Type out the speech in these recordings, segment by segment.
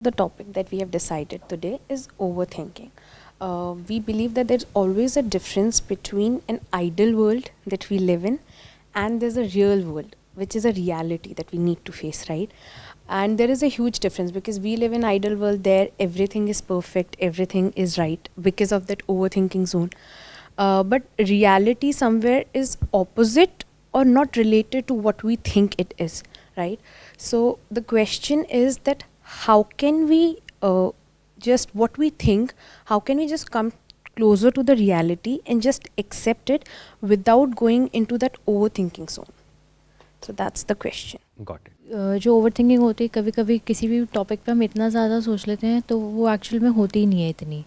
The topic that we have decided today is overthinking. We believe that there's always a difference between an ideal world that we live in and there's a real world, which is a reality that we need to face, right? And there is a huge difference because we live in ideal world there everything is perfect, everything is right because of that overthinking zone. But reality somewhere is opposite or not related to what we think it is, right? So the question is that how can we just what we think, how can we just come closer to the reality and just accept it without going into that overthinking zone? So that's the question. Got it. जो over thinking होती है कभी कभी किसी भी topic पे हम इतना ज़्यादा सोच लेते हैं तो वो एक्चुअल में होती ही नहीं है इतनी,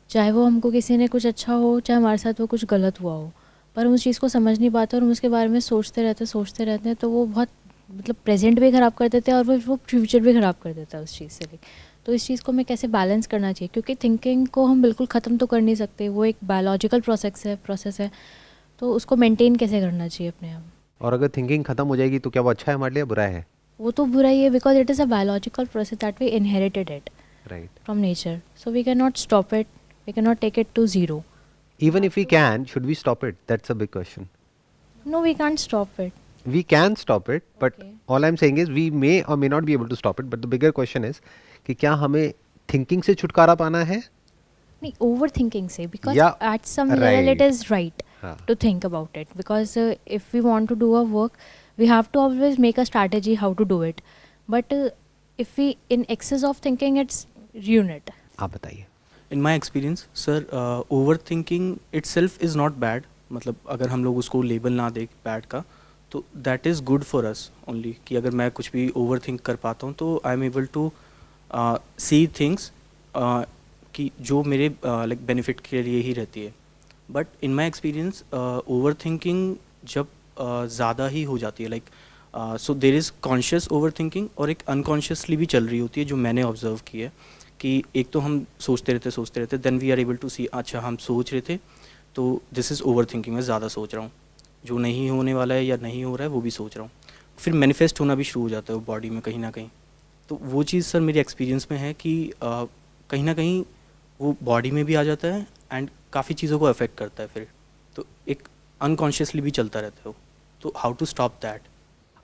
चाहे वो हमको किसी ने कुछ अच्छा हो चाहे हमारे साथ वो कुछ गलत हुआ हो, पर हम उस चीज़ को समझ नहीं पाते और हम उसके बारे में सोचते रहते हैं तो वो बहुत मतलब प्रेजेंट भी ख़राब कर देते हैं और वो फ्यूचर भी ख़राब कर देता है उस चीज़ से। तो इस चीज़ को हमें कैसे बैलेंस करना चाहिए, क्योंकि थिंकिंग को हम बिल्कुल ख़त्म तो कर नहीं सकते, वो एक बायोलॉजिकल प्रोसेस है, तो उसको मेंटेन कैसे करना चाहिए अपने आप। और अगर थिंकिंग खत्म हो जाएगी तो क्या वो अच्छा है हमारे लिए, बुरा है? वो तो बुरा ही है because it is a biological process that we inherited it right. From nature, so we can not stop it, we can not take it to zero. Even if we can, should we stop it? That's a big question. No we can't stop it. We can stop it, but Okay. all I'm saying is we may or may not be able to stop it. But the bigger question is कि क्या हमें thinking से छुटकारा पाना है? नहीं, over thinking से, because Yeah, at some level it right. Is right हाँ. to think about it, because if we want to do a work we have to always make a strategy how to do it, but if we in excess of thinking it's ruin it. आप बताइए. In my experience sir, overthinking itself is not bad. मतलब अगर हम लोग उसको label ना दें bad का, तो that is good for us only. कि अगर मैं कुछ भी ओवर थिंक कर पाता हूँ तो I am able to see things कि जो मेरे लाइक बेनिफिट के लिए ही रहती है. But in my experience over thinking जब ज़्यादा ही हो जाती है, like so there is conscious over thinking और एक अनकॉन्शियसली भी चल रही होती है, जो मैंने ऑब्जर्व की है. कि एक तो हम सोचते रहते then we are able to see, अच्छा हम सोच रहे थे तो दिस इज़ ओवर थिंकिंग, मैं ज़्यादा सोच रहा हूँ, जो नहीं होने वाला है या नहीं हो रहा है वो भी सोच रहा हूँ. फिर मैनिफेस्ट होना भी शुरू हो जाता है वो बॉडी में कहीं ना कहीं. तो वो चीज़ सर मेरे एक्सपीरियंस में है कि कहीं ना कहीं वो बॉडी में भी आ जाता है एंड काफ़ी चीज़ों को अफेक्ट करता है फिर. तो एक अनकॉन्शियसली भी चलता रहता है वो. तो हाउ टू स्टॉप दैट?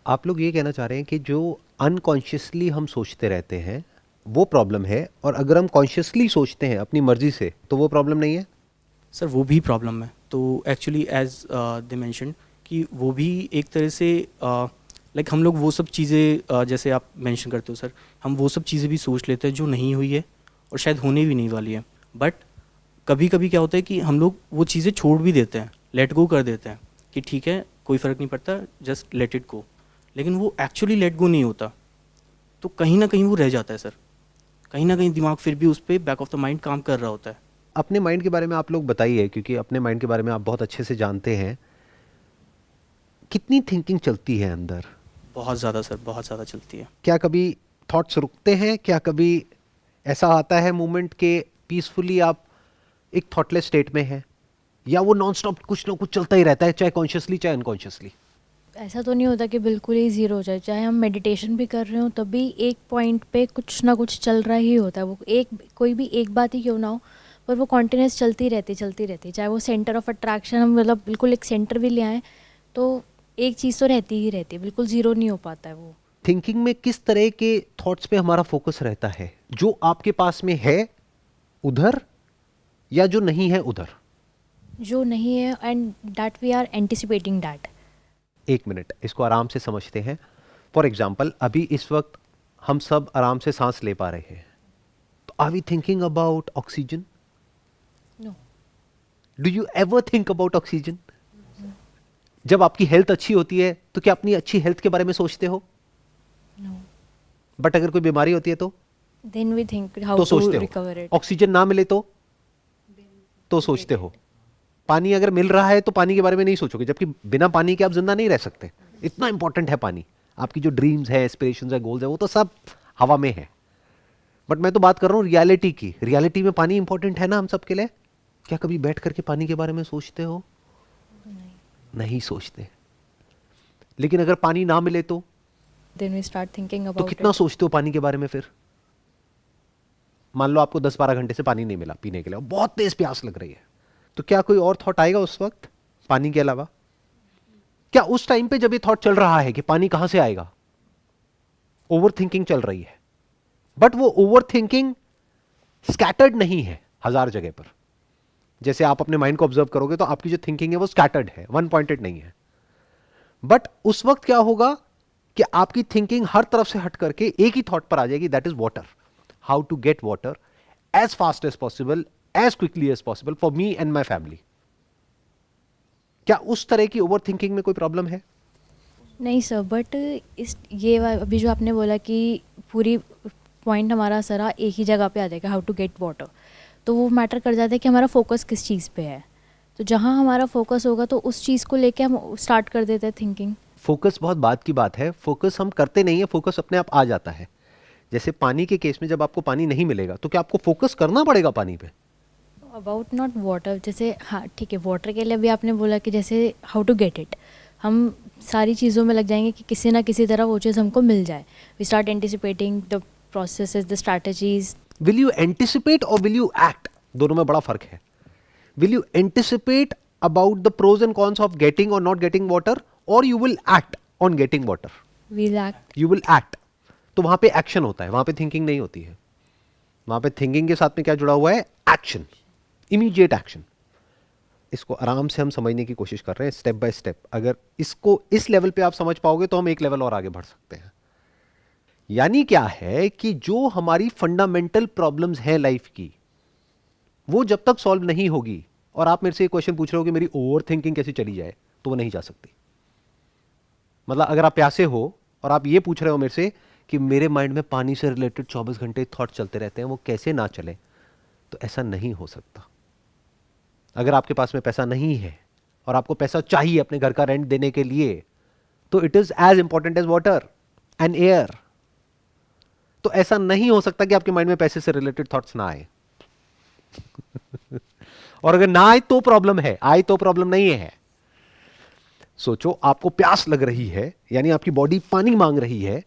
आप लोग ये कहना चाह रहे हैं कि जो अनकॉन्शियसली हम सोचते रहते हैं वो प्रॉब्लम है, और अगर हम कॉन्शियसली सोचते हैं अपनी मर्जी से तो वो प्रॉब्लम नहीं है? सर वो भी प्रॉब्लम है. तो एक्चुअली एज दे मेंशन कि वो भी एक तरह से लाइक हम लोग वो सब चीज़ें जैसे आप मेंशन करते हो सर, हम वो सब चीज़ें भी सोच लेते हैं जो नहीं हुई है और शायद होने भी नहीं वाली है. बट कभी कभी क्या होता है कि हम लोग वो चीज़ें छोड़ भी देते हैं, लेट गो कर देते हैं कि ठीक है कोई फ़र्क नहीं पड़ता, जस्ट लेट इट गो. लेकिन वो एक्चुअली लेट गो नहीं होता, तो कहीं ना कहीं वो रह जाता है सर. कहीं ना कहीं दिमाग फिर भी उस पर बैक ऑफ द माइंड काम कर रहा होता है. अपने माइंड के बारे में आप लोग बताइए, क्योंकि अपने माइंड के बारे में आप बहुत अच्छे से जानते हैं. कितनी थिंकिंग चलती है अंदर? बहुत ज़्यादा सर, बहुत ज़्यादा चलती है. क्या कभी थॉट्स रुकते हैं? क्या कभी ऐसा आता है मोमेंट के पीसफुली आप एक थॉटलेस स्टेट में हैं, या वो नॉन स्टॉप कुछ ना कुछ चलता ही रहता है, चाहे कॉन्शियसली चाहे अनकॉन्शियसली? ऐसा तो नहीं होता कि बिल्कुल ही ज़ीरो हो जाए, चाहे हम मेडिटेशन भी कर रहे हो तब भी एक पॉइंट पे कुछ ना कुछ चल रहा ही होता है. वो एक कोई भी एक बात ही क्यों ना हो, पर वो कॉन्टिन्यूस चलती रहती. चाहे वो सेंटर ऑफ अट्रैक्शन हम मतलब बिल्कुल एक सेंटर भी ले आएँ तो एक चीज़ तो रहती ही रहती है, बिल्कुल ज़ीरो नहीं हो पाता है वो. थिंकिंग में किस तरह के थॉट्स पे हमारा फोकस रहता है? जो आपके पास में है उधर, या जो नहीं है उधर? जो नहीं है and that we are anticipating that. एक मिनट, इसको आराम से समझते हैं. फॉर एग्जाम्पल, अभी इस वक्त हम सब आराम से सांस ले पा रहे हैं, तो are we thinking about oxygen? No. Do you ever think about oxygen? जब आपकी हेल्थ अच्छी होती है तो क्या अपनी अच्छी हेल्थ के बारे में सोचते हो? नो. बट अगर कोई बीमारी होती है तो देन वी थिंक हाउ तो टू सोचते रिकवर हो. इट. ऑक्सीजन ना मिले तो सोचते हो. पानी अगर मिल रहा है तो पानी के बारे में नहीं सोचोगे, जबकि बिना पानी के आप जिंदा नहीं रह सकते. इतना इंपॉर्टेंट है पानी. आपकी जो ड्रीम्स है, एस्पिरेशंस है, गोल्स है, वो तो सब हवा में है. बट मैं तो बात कर रहा हूँ रियलिटी की. रियलिटी में पानी इंपॉर्टेंट है ना हम सबके लिए. क्या कभी बैठ करके पानी के बारे में सोचते हो? नहीं सोचते. लेकिन अगर पानी ना मिले तो देन वी स्टार्ट थिंकिंग तो अबाउट कितना इट. सोचते हो पानी के बारे में फिर? मान लो आपको 10-12 घंटे से पानी नहीं मिला पीने के लिए और बहुत तेज प्यास लग रही है, तो क्या कोई और थॉट आएगा उस वक्त पानी के अलावा? क्या उस टाइम पे जब ये थॉट चल रहा है कि पानी कहां से आएगा, ओवर थिंकिंग चल रही है, बट वो ओवर थिंकिंग स्कैटर्ड नहीं है 1000 जगह पर। जैसे आप अपने माइंड को ऑब्जर्व करोगे तो आपकी जो थिंकिंग है वो स्कैटर्ड है, वन पॉइंटेड नहीं है। बट उस वक्त क्या होगा कि आपकी थिंकिंग हर तरफ से हट करके एक ही थॉट पर आ जाएगी, that is water, how to get water as fast as possible, as quickly as possible for me and my family. क्या उस तरह की ओवर थिंकिंग में कोई प्रॉब्लम है? नहीं सर, बट अभी जो आपने बोला कि पूरी पॉइंट हमारा सारा एक ही जगह पे आ जाएगा, हाउ टू गेट वाटर, तो वो मैटर कर जाता है कि हमारा फोकस किस चीज़ पे है। तो जहाँ हमारा फोकस होगा तो उस चीज़ को लेके हम स्टार्ट कर देते हैं थिंकिंग। फोकस बहुत बात की बात है, फोकस हम करते नहीं है, फोकस अपने आप आ जाता है। जैसे पानी के केस में जब आपको पानी नहीं मिलेगा तो क्या आपको फोकस करना पड़ेगा पानी पे? अबाउट नॉट वाटर, जैसे हाँ ठीक है, वाटर के लिए अभी आपने बोला कि जैसे हाउ टू गेट इट, हम सारी चीज़ों में लग जाएंगे कि किसी ना किसी तरह वो चीज़ हमको मिल जाए। We start anticipating the processes, the strategies. Will you anticipate और विल यू एक्ट, दोनों में बड़ा फर्क है। Will you anticipate about the pros and cons of getting और नॉट गेटिंग वाटर, और you will act on getting water? Will act. You will act. तो वहां पे एक्शन होता है, वहां पे थिंकिंग नहीं होती है। वहां पे थिंकिंग के साथ में क्या जुड़ा हुआ है? Action, immediate action. इसको आराम से हम समझने की कोशिश कर रहे हैं, स्टेप बाय स्टेप। अगर इसको इस लेवल पे आप समझ पाओगे तो हम एक लेवल और आगे बढ़ सकते हैं। यानी क्या है कि जो हमारी फंडामेंटल प्रॉब्लम्स हैं लाइफ की, वो जब तक सॉल्व नहीं होगी, और आप मेरे से एक क्वेश्चन पूछ रहे हो कि मेरी ओवर थिंकिंग कैसे चली जाए, तो वो नहीं जा सकती। मतलब अगर आप प्यासे हो और आप ये पूछ रहे हो मेरे से कि मेरे माइंड में पानी से रिलेटेड 24 घंटे थॉट चलते रहते हैं, वो कैसे ना चले, तो ऐसा नहीं हो सकता। अगर आपके पास में पैसा नहीं है और आपको पैसा चाहिए अपने घर का रेंट देने के लिए, तो it is as important as water and air. तो ऐसा नहीं हो सकता कि आपके माइंड में पैसे से रिलेटेड थॉट्स ना आए। और अगर ना आए तो प्रॉब्लम है, आए तो प्रॉब्लम नहीं है। सोचो, आपको प्यास लग रही है, यानी आपकी बॉडी पानी मांग रही है,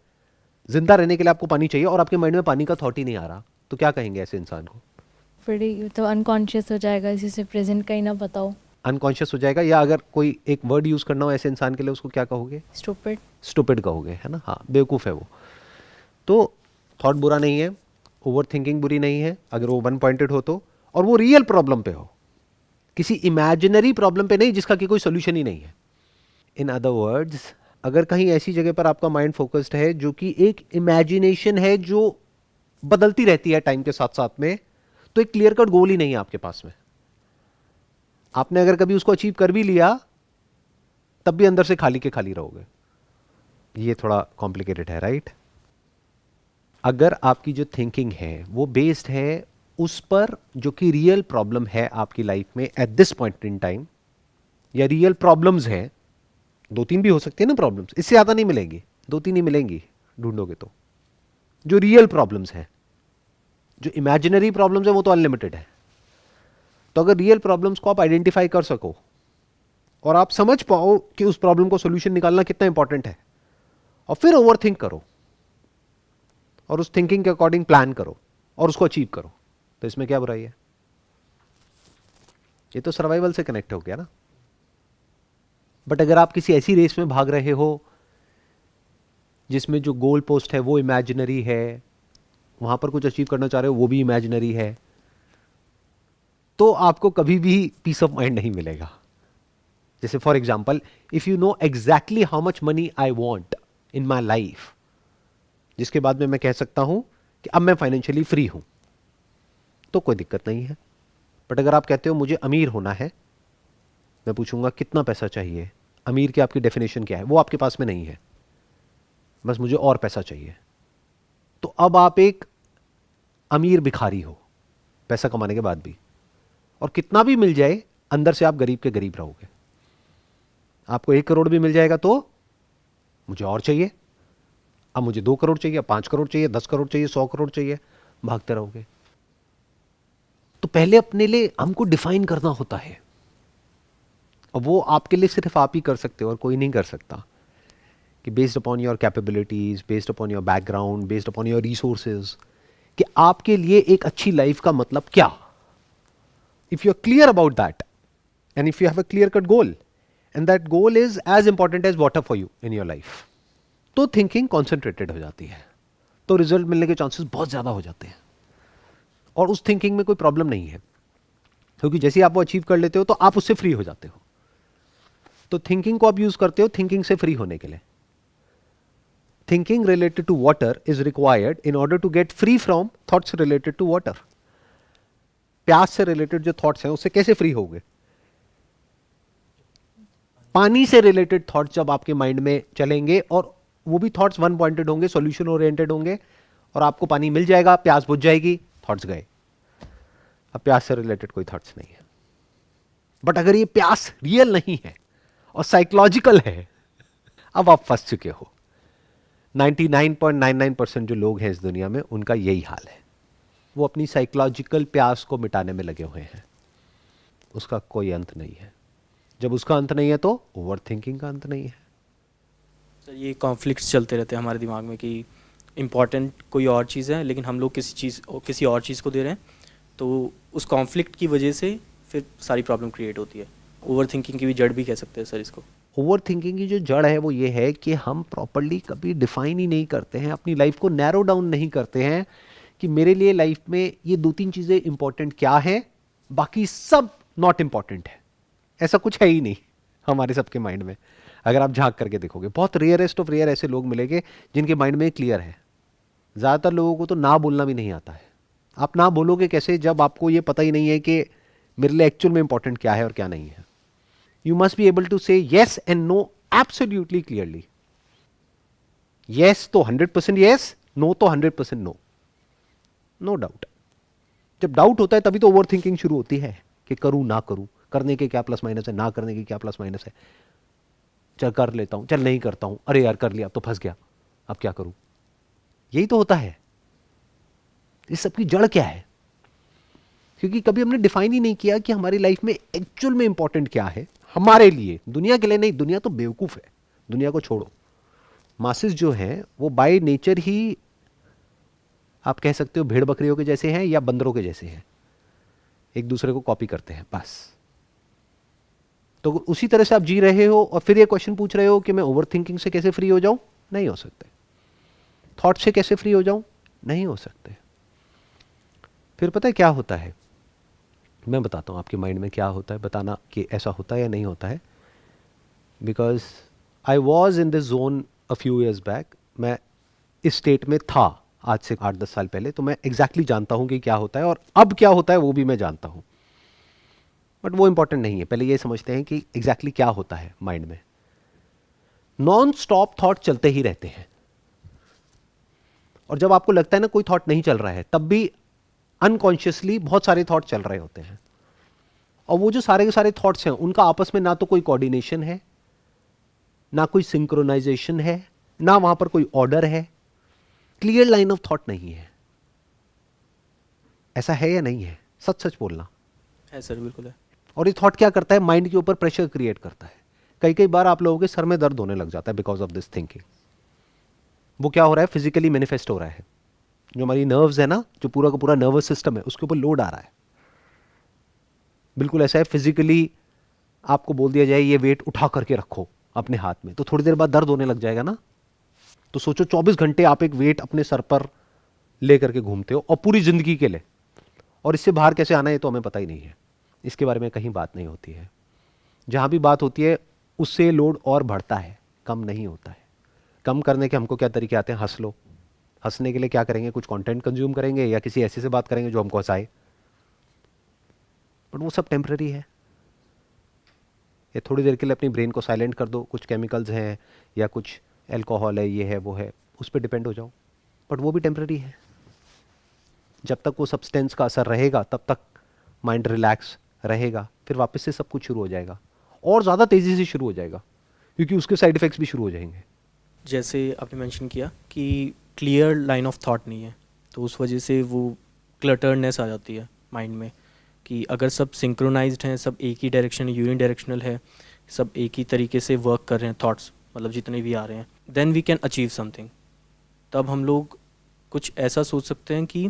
जिंदा रहने के लिए आपको पानी चाहिए, और आपके माइंड में पानी का थॉट ही नहीं आ रहा, तो क्या कहेंगे ऐसे इंसान को? फिर तो अनकॉन्शियस हो जाएगा, इसी से प्रेजेंट का ही ना पता हो। अनकॉन्शियस हो जाएगा, या अगर कोई एक वर्ड यूज करना हो ऐसे इंसान के लिए, उसको क्या कहोगे? स्टूपिड। स्टूपिड कहोगे, है ना? हाँ, बेवकूफ है वो। तो थॉट बुरा नहीं है, ओवर थिंकिंग बुरी नहीं है, अगर वो वन पॉइंटेड हो तो, और वो रियल प्रॉब्लम पे हो, किसी इमेजिनरी प्रॉब्लम पे नहीं जिसका कि कोई सोल्यूशन ही नहीं है। इन अदर वर्ड्स, अगर कहीं ऐसी जगह पर आपका माइंड फोकस्ड है जो कि एक इमेजिनेशन है जो बदलती रहती है टाइम के साथ साथ में, तो एक क्लियर कट गोल ही नहीं है आपके पास में। आपने अगर कभी उसको अचीव कर भी लिया, तब भी अंदर से खाली के खाली रहोगे। ये थोड़ा कॉम्प्लिकेटेड है, राइट? अगर आपकी जो थिंकिंग है वो बेस्ड है उस पर जो कि रियल प्रॉब्लम है आपकी लाइफ में at this point in time, या रियल प्रॉब्लम्स हैं, 2-3 भी हो सकती है ना प्रॉब्लम्स, इससे ज्यादा नहीं मिलेंगी, 2-3 ही मिलेंगी ढूंढोगे तो। जो रियल प्रॉब्लम्स हैं, जो इमेजिनरी प्रॉब्लम्स है वो तो अनलिमिटेड है। तो अगर रियल प्रॉब्लम्स को आप आइडेंटिफाई कर सको और आप समझ पाओ कि उस प्रॉब्लम को सोल्यूशन निकालना कितना इंपॉर्टेंट है, और फिर ओवर थिंक करो और उस थिंकिंग के अकॉर्डिंग प्लान करो और उसको अचीव करो, तो इसमें क्या बुराई है? ये तो सर्वाइवल से कनेक्ट हो गया ना। बट अगर आप किसी ऐसी रेस में भाग रहे हो जिसमें जो गोल पोस्ट है वो इमेजिनरी है, वहां पर कुछ अचीव करना चाह रहे हो वो भी इमेजिनरी है, तो आपको कभी भी पीस ऑफ माइंड नहीं मिलेगा। जैसे for example, if you know exactly how much money I want in my life, जिसके बाद में मैं कह सकता हूं कि अब मैं फाइनेंशियली फ्री हूं, तो कोई दिक्कत नहीं है। बट अगर आप कहते हो मुझे अमीर होना है, मैं पूछूंगा कितना पैसा चाहिए, अमीर की आपकी डेफिनेशन क्या है, वो आपके पास में नहीं है, बस मुझे और पैसा चाहिए, तो अब आप एक अमीर भिखारी हो पैसा कमाने के बाद भी, और कितना भी मिल जाए अंदर से आप गरीब के गरीब रहोगे। आपको 1 करोड़ भी मिल जाएगा तो मुझे और चाहिए, अब मुझे 2 करोड़ चाहिए, 5 करोड़ चाहिए, 10 करोड़ चाहिए, 100 करोड़ चाहिए, भागते रहोगे। तो पहले अपने लिए हमको डिफाइन करना होता है, और वो आपके लिए सिर्फ आप ही कर सकते हो और कोई नहीं कर सकता, कि based upon your capabilities, based upon your background, based upon your resources, कि आपके लिए एक अच्छी लाइफ का मतलब क्या. If you are clear about that and if you have a clear cut goal and that goal is as important as water for you in your life, तो thinking concentrated हो जाती है, तो रिजल्ट मिलने के चांसेस बहुत ज्यादा हो जाते हैं. और उस थिंकिंग में कोई प्रॉब्लम नहीं है, क्योंकि जैसे ही आप वो अचीव कर लेते हो तो आप उससे फ्री हो जाते हो. तो थिंकिंग को आप यूज करते हो थिंकिंग से फ्री होने के लिए. Thinking related to water is required in order to get free from thoughts related to water. प्यास से रिलेटेड जो थॉट्स हैं उससे कैसे फ्री होगे? पानी से रिलेटेड थॉट्स जब आपके माइंड में चलेंगे और वो भी थॉट्स वन पॉइंटेड होंगे, सॉल्यूशन ओरिएंटेड होंगे, और आपको पानी मिल जाएगा, प्यास बुझ जाएगी, थॉट्स गए. अब प्यास से रिलेटेड कोई थॉट्स नहीं है. बट अगर ये प्यास रियल नहीं है और साइकोलॉजिकल है, अब आप फंस चुके हो. 99.99% जो लोग हैं इस दुनिया में उनका यही हाल है. वो अपनी साइकोलॉजिकल प्यास को मिटाने में लगे हुए हैं. उसका कोई अंत नहीं है. जब उसका अंत नहीं है तो ओवर थिंकिंग का अंत नहीं है. सर ये कॉन्फ्लिक्ट्स चलते रहते हैं हमारे दिमाग में कि इम्पॉर्टेंट कोई और चीज़ है लेकिन हम लोग किसी और चीज़ को दे रहे हैं, तो उस कॉन्फ्लिक्ट की वजह से फिर सारी प्रॉब्लम क्रिएट होती है. ओवर थिंकिंग की भी जड़ भी कह सकते हैं सर इसको. ओवर थिंकिंग की जो जड़ है वो ये है कि हम प्रॉपरली कभी डिफाइन ही नहीं करते हैं, अपनी लाइफ को नैरो डाउन नहीं करते हैं कि मेरे लिए लाइफ में ये 2-3 चीज़ें इंपॉर्टेंट क्या है, बाकी सब नॉट इंपॉर्टेंट है. ऐसा कुछ है ही नहीं हमारे सबके माइंड में. अगर आप झांक करके देखोगे बहुत रेयरेस्ट ऑफ रेयर ऐसे लोग मिलेंगे जिनके माइंड में क्लियर है. ज़्यादातर लोगों को तो ना बोलना भी नहीं आता है. आप ना बोलोगे कैसे जब आपको ये पता ही नहीं है कि मेरे लिए एक्चुअल में इंपॉर्टेंट क्या है और क्या नहीं है. You must be able to say yes and no absolutely clearly. Yes तो 100% yes, no तो 100% no. No doubt. जब डाउट होता है तभी तो ओवर थिंकिंग शुरू होती है कि करूं ना करूं, करने के क्या प्लस माइनस है, ना करने के क्या प्लस माइनस है, चल कर लेता हूं, चल नहीं करता हूं, अरे यार कर लिया अब तो फंस गया, अब क्या करूं. यही तो होता है. इस सब की जड़ क्या है? क्योंकि कभी हमने डिफाइन ही नहीं किया कि हमारी लाइफ में एक्चुअल में इंपॉर्टेंट क्या है हमारे लिए. दुनिया के लिए नहीं, दुनिया तो बेवकूफ है, दुनिया को छोड़ो. मासेस जो हैं वो बाय नेचर ही आप कह सकते हो भेड़ बकरियों के जैसे हैं या बंदरों के जैसे हैं, एक दूसरे को कॉपी करते हैं बस. तो उसी तरह से आप जी रहे हो और फिर ये क्वेश्चन पूछ रहे हो कि मैं ओवर थिंकिंग से कैसे फ्री हो जाऊं. नहीं हो सकते. थॉट से कैसे फ्री हो जाऊं? नहीं हो सकते. फिर पता है क्या होता है, मैं बताता हूँ आपके माइंड में क्या होता है, बताना कि ऐसा होता है या नहीं होता है. Because I was in this zone a few years back. मैं इस स्टेट में था आज से 8-10 साल पहले, तो मैं एग्जैक्टली जानता हूँ कि क्या होता है और अब क्या होता है वो भी मैं जानता हूँ. बट वो इंपॉर्टेंट नहीं है. पहले ये समझते हैं कि एग्जैक्टली क्या होता है माइंड में. नॉन स्टॉप थॉट चलते ही रहते हैं, और जब आपको लगता है ना कोई थॉट नहीं चल रहा है, तब भी अनकॉन्शियसली बहुत सारे थॉट चल रहे होते हैं. और वो जो सारे के सारे थॉट्स हैं उनका आपस में ना तो कोई कोऑर्डिनेशन है, ना कोई सिंक्रोनाइजेशन है, ना वहां पर कोई ऑर्डर है. क्लियर लाइन ऑफ थॉट नहीं है. ऐसा है या नहीं है? सच सच बोलना. है सर, बिल्कुल है. और ये थॉट क्या करता है? माइंड के ऊपर प्रेशर क्रिएट करता है. कई कई बार आप लोगों के सर में दर्द होने लग जाता है बिकॉज ऑफ दिस थिंकिंग. वो क्या हो रहा है? फिजिकली मैनिफेस्ट हो रहा है. जो हमारी नर्व्स है ना, जो पूरा का पूरा नर्वस सिस्टम है, उसके ऊपर लोड आ रहा है. बिल्कुल ऐसा है. फिजिकली आपको बोल दिया जाए ये वेट उठा करके रखो अपने हाथ में, तो थोड़ी देर बाद दर्द होने लग जाएगा ना. तो सोचो 24 घंटे आप एक वेट अपने सर पर ले करके घूमते हो और पूरी जिंदगी के लिए. और इससे बाहर कैसे आना है तो हमें पता ही नहीं है. इसके बारे में कहीं बात नहीं होती है. जहां भी बात होती है उससे लोड और बढ़ता है, कम नहीं होता है. कम करने के हमको क्या तरीके आते हैं? हंस लो. हंसने के लिए क्या करेंगे? कुछ कंटेंट कंज्यूम करेंगे या किसी ऐसे से बात करेंगे जो हमको हंसाए. बट वो सब टेम्पररी है. ये थोड़ी देर के लिए अपनी ब्रेन को साइलेंट कर दो. कुछ केमिकल्स हैं या कुछ एल्कोहल है, ये है वो है, उस पर डिपेंड हो जाओ. बट वो भी टेम्पररी है. जब तक वो सब्सटेंस का असर रहेगा तब तक माइंड रिलैक्स रहेगा. फिर वापस से सब कुछ शुरू हो जाएगा और ज़्यादा तेज़ी से शुरू हो जाएगा, क्योंकि उसके साइड इफ़ेक्ट्स भी शुरू हो जाएंगे. जैसे आपने मेंशन किया कि क्लियर लाइन ऑफ थॉट नहीं है, तो उस वजह से वो क्लटर्डनेस आ जाती है माइंड में कि अगर सब सिंक्रोनाइज्ड हैं, सब एक ही डायरेक्शन यूनिडायरेक्शनल है, सब एक ही तरीके से वर्क कर रहे हैं थॉट्स, मतलब जितने भी आ रहे हैं, then we can achieve something. तब हम लोग कुछ ऐसा सोच सकते हैं कि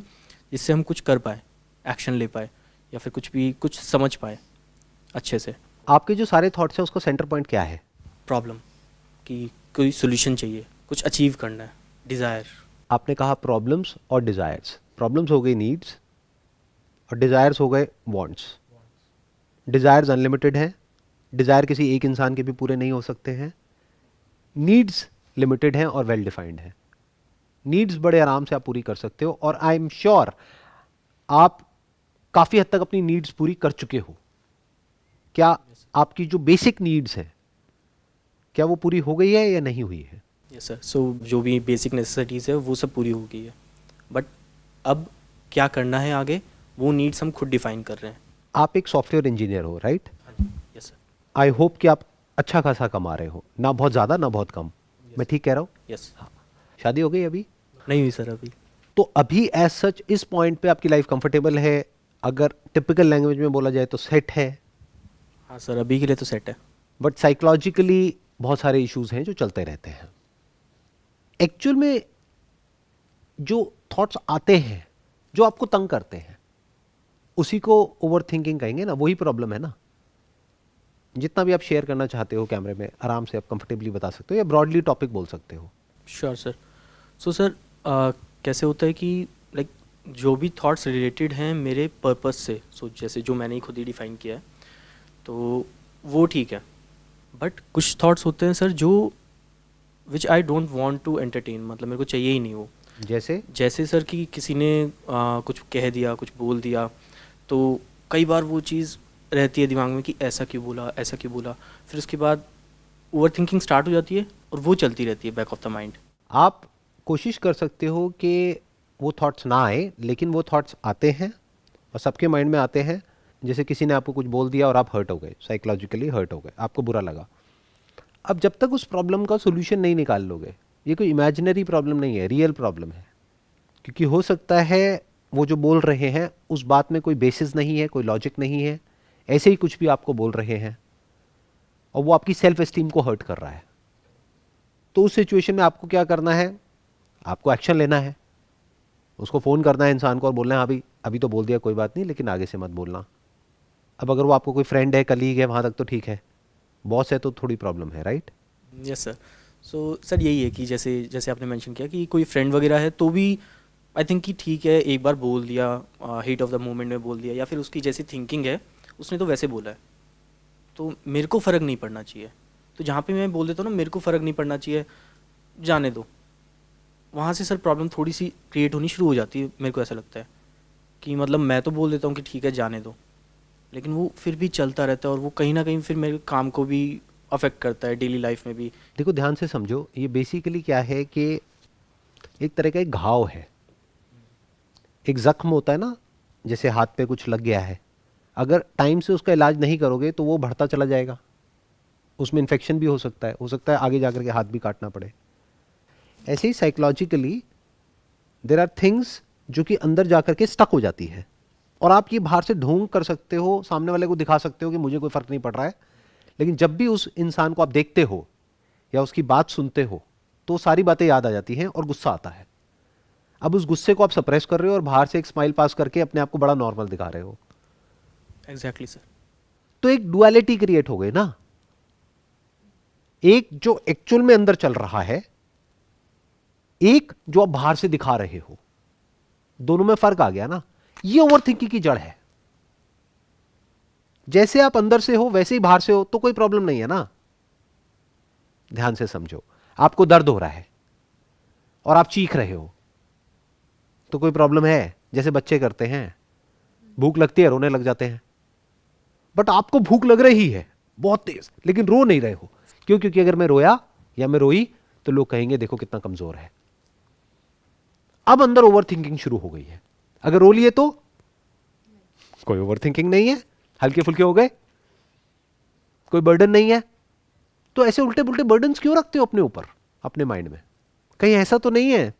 जिससे हम कुछ कर पाए, एक्शन ले पाए, या फिर कुछ समझ पाए अच्छे से। आपके जो सारे थॉट्स हैं उसका सेंटर पॉइंट क्या है? प्रॉब्लम, कि कोई सोल्यूशन चाहिए, कुछ अचीव करना है, डिज़ायर। आपने कहा प्रॉब्लम्स और डिजायर्स। प्रॉब्लम्स हो गई नीड्स और डिजायर्स हो गए वांट्स। डिजायर्स अनलिमिटेड हैं, डिजायर किसी एक इंसान के भी पूरे नहीं हो सकते हैं। नीड्स लिमिटेड हैं और वेल डिफाइंड हैं। नीड्स बड़े आराम से आप पूरी कर सकते हो और आई एम श्योर आप काफी हद तक अपनी नीड्स पूरी कर चुके हो। क्या आपकी जो बेसिक नीड्स हैं क्या वो पूरी हो गई है या नहीं हुई है? Yes sir. सो जो भी बेसिक नेसेसिटीज़ है वो सब पूरी हो गई है, बट अब क्या करना है आगे, वो नीड्स हम खुद डिफाइन कर रहे हैं। आप एक सॉफ्टवेयर इंजीनियर हो, राइट? हाँ जी, यस सर। आई होप कि आप अच्छा खासा कमा रहे हो, ना बहुत ज़्यादा ना बहुत कम। मैं ठीक कह रहा हूँ? यस। शादी हो गई अभी? नहीं हुई सर अभी। तो अभी एज सच इस पॉइंट पे आपकी लाइफ कंफर्टेबल है? अगर टिपिकल लैंग्वेज में बोला जाए तो सेट है? हाँ सर, अभी के लिए तो सेट है। बट साइकोलॉजिकली बहुत सारे इश्यूज हैं जो चलते रहते हैं। एक्चुअल में जो थॉट्स आते हैं जो आपको तंग करते हैं उसी को ओवर थिंकिंग कहेंगे ना, वही प्रॉब्लम है ना। जितना भी आप शेयर करना चाहते हो कैमरे में आराम से आप कंफर्टेबली बता सकते हो या ब्रॉडली टॉपिक बोल सकते हो। Sure sir. सो सर, कैसे होता है कि लाइक जो भी थॉट्स रिलेटेड हैं मेरे पर्पस से, सो जैसे जो मैंने खुद ही डिफाइन किया है तो वो ठीक है, बट कुछ थॉट्स होते हैं सर जो which I don't want to entertain, मतलब मेरे को चाहिए ही नहीं वो। जैसे सर कि किसी ने कुछ कह दिया, कुछ बोल दिया, तो कई बार वो चीज़ रहती है दिमाग में कि ऐसा क्यों बोला, ऐसा क्यों बोला। फिर उसके बाद ओवर थिंकिंग स्टार्ट हो जाती है और वो चलती रहती है बैक ऑफ द माइंड। आप कोशिश कर सकते हो कि वो थॉट्स ना आए, लेकिन वो थॉट्स आते हैं और सबके माइंड में आते हैं। जैसे किसी ने आपको कुछ बोल दिया और आप हर्ट हो गए, साइकोलॉजिकली हर्ट हो गए, आपको बुरा लगा। अब जब तक उस प्रॉब्लम का सोल्यूशन नहीं निकाल लोगे, ये कोई इमेजिनरी प्रॉब्लम नहीं है, रियल प्रॉब्लम है। क्योंकि हो सकता है वो जो बोल रहे हैं उस बात में कोई बेसिस नहीं है, कोई लॉजिक नहीं है, ऐसे ही कुछ भी आपको बोल रहे हैं और वो आपकी सेल्फ एस्टीम को हर्ट कर रहा है। तो उस सिचुएशन में आपको क्या करना है? आपको एक्शन लेना है, उसको फ़ोन करना है इंसान को और बोलना है अभी अभी तो बोल दिया कोई बात नहीं, लेकिन आगे से मत बोलना। अब अगर वो आपको कोई फ्रेंड है, कलीग है, वहाँ तक तो ठीक है, बॉस है तो थोड़ी प्रॉब्लम है, right? Yes sir. So sir यही है कि जैसे जैसे आपने मेंशन किया कि कोई फ्रेंड वगैरह है तो भी आई थिंक कि ठीक है, एक बार बोल दिया, हीट ऑफ द मोमेंट में बोल दिया, या फिर उसकी जैसी थिंकिंग है उसने तो वैसे बोला है, तो मेरे को फ़र्क नहीं पड़ना चाहिए। तो जहाँ पे मैं बोल देता हूँ ना मेरे को फ़र्क नहीं पड़ना चाहिए, जाने दो, वहाँ से सर प्रॉब्लम थोड़ी सी क्रिएट होनी शुरू हो जाती है। मेरे को ऐसा लगता है कि मतलब मैं तो बोल देता हूँ कि ठीक है जाने दो, लेकिन वो फिर भी चलता रहता है और वो कहीं ना कहीं फिर मेरे काम को भी अफेक्ट करता है, डेली लाइफ में भी। देखो ध्यान से समझो, ये बेसिकली क्या है कि एक तरह का एक घाव है, एक जख्म होता है ना, जैसे हाथ पे कुछ लग गया है, अगर टाइम से उसका इलाज नहीं करोगे तो वो बढ़ता चला जाएगा, उसमें इन्फेक्शन भी हो सकता है आगे जाकर के हाथ भी काटना पड़े। ऐसे ही साइकोलॉजिकली देयर आर थिंग्स जो कि अंदर जाकर के स्टक हो जाती है और आप ये बाहर से ढोंग कर सकते हो, सामने वाले को दिखा सकते हो कि मुझे कोई फ़र्क नहीं पड़ रहा है, लेकिन जब भी उस इंसान को आप देखते हो या उसकी बात सुनते हो तो सारी बातें याद आ जाती हैं और गुस्सा आता है। अब उस गुस्से को आप सप्रेस कर रहे हो और बाहर से एक स्माइल पास करके अपने आप को बड़ा नॉर्मल दिखा रहे हो। Exactly sir. तो एक डुअलिटी क्रिएट हो गई ना, एक जो एक्चुअल में अंदर चल रहा है, एक जो आप बाहर से दिखा रहे हो, दोनों में फर्क आ गया ना। ये ओवरथिंकिंग की जड़ है। जैसे आप अंदर से हो वैसे ही बाहर से हो तो कोई प्रॉब्लम नहीं है ना। ध्यान से समझो, आपको दर्द हो रहा है और आप चीख रहे हो तो कोई प्रॉब्लम है? जैसे बच्चे करते हैं, भूख लगती है रोने लग जाते हैं, बट आपको भूख लग रही है बहुत तेज लेकिन रो नहीं रहे हो। क्यों? क्योंकि अगर मैं रोया या मैं रोई तो लोग कहेंगे देखो कितना कमजोर है। अब अंदर ओवर थिंकिंग शुरू हो गई है। अगर रो लिए तो कोई ओवर थिंकिंग नहीं है, हल्के फुल्के हो गए, कोई बर्डन नहीं है। तो ऐसे उल्टे पुल्टे बर्डन्स क्यों रखते हो अपने ऊपर, अपने माइंड में? कहीं ऐसा तो नहीं है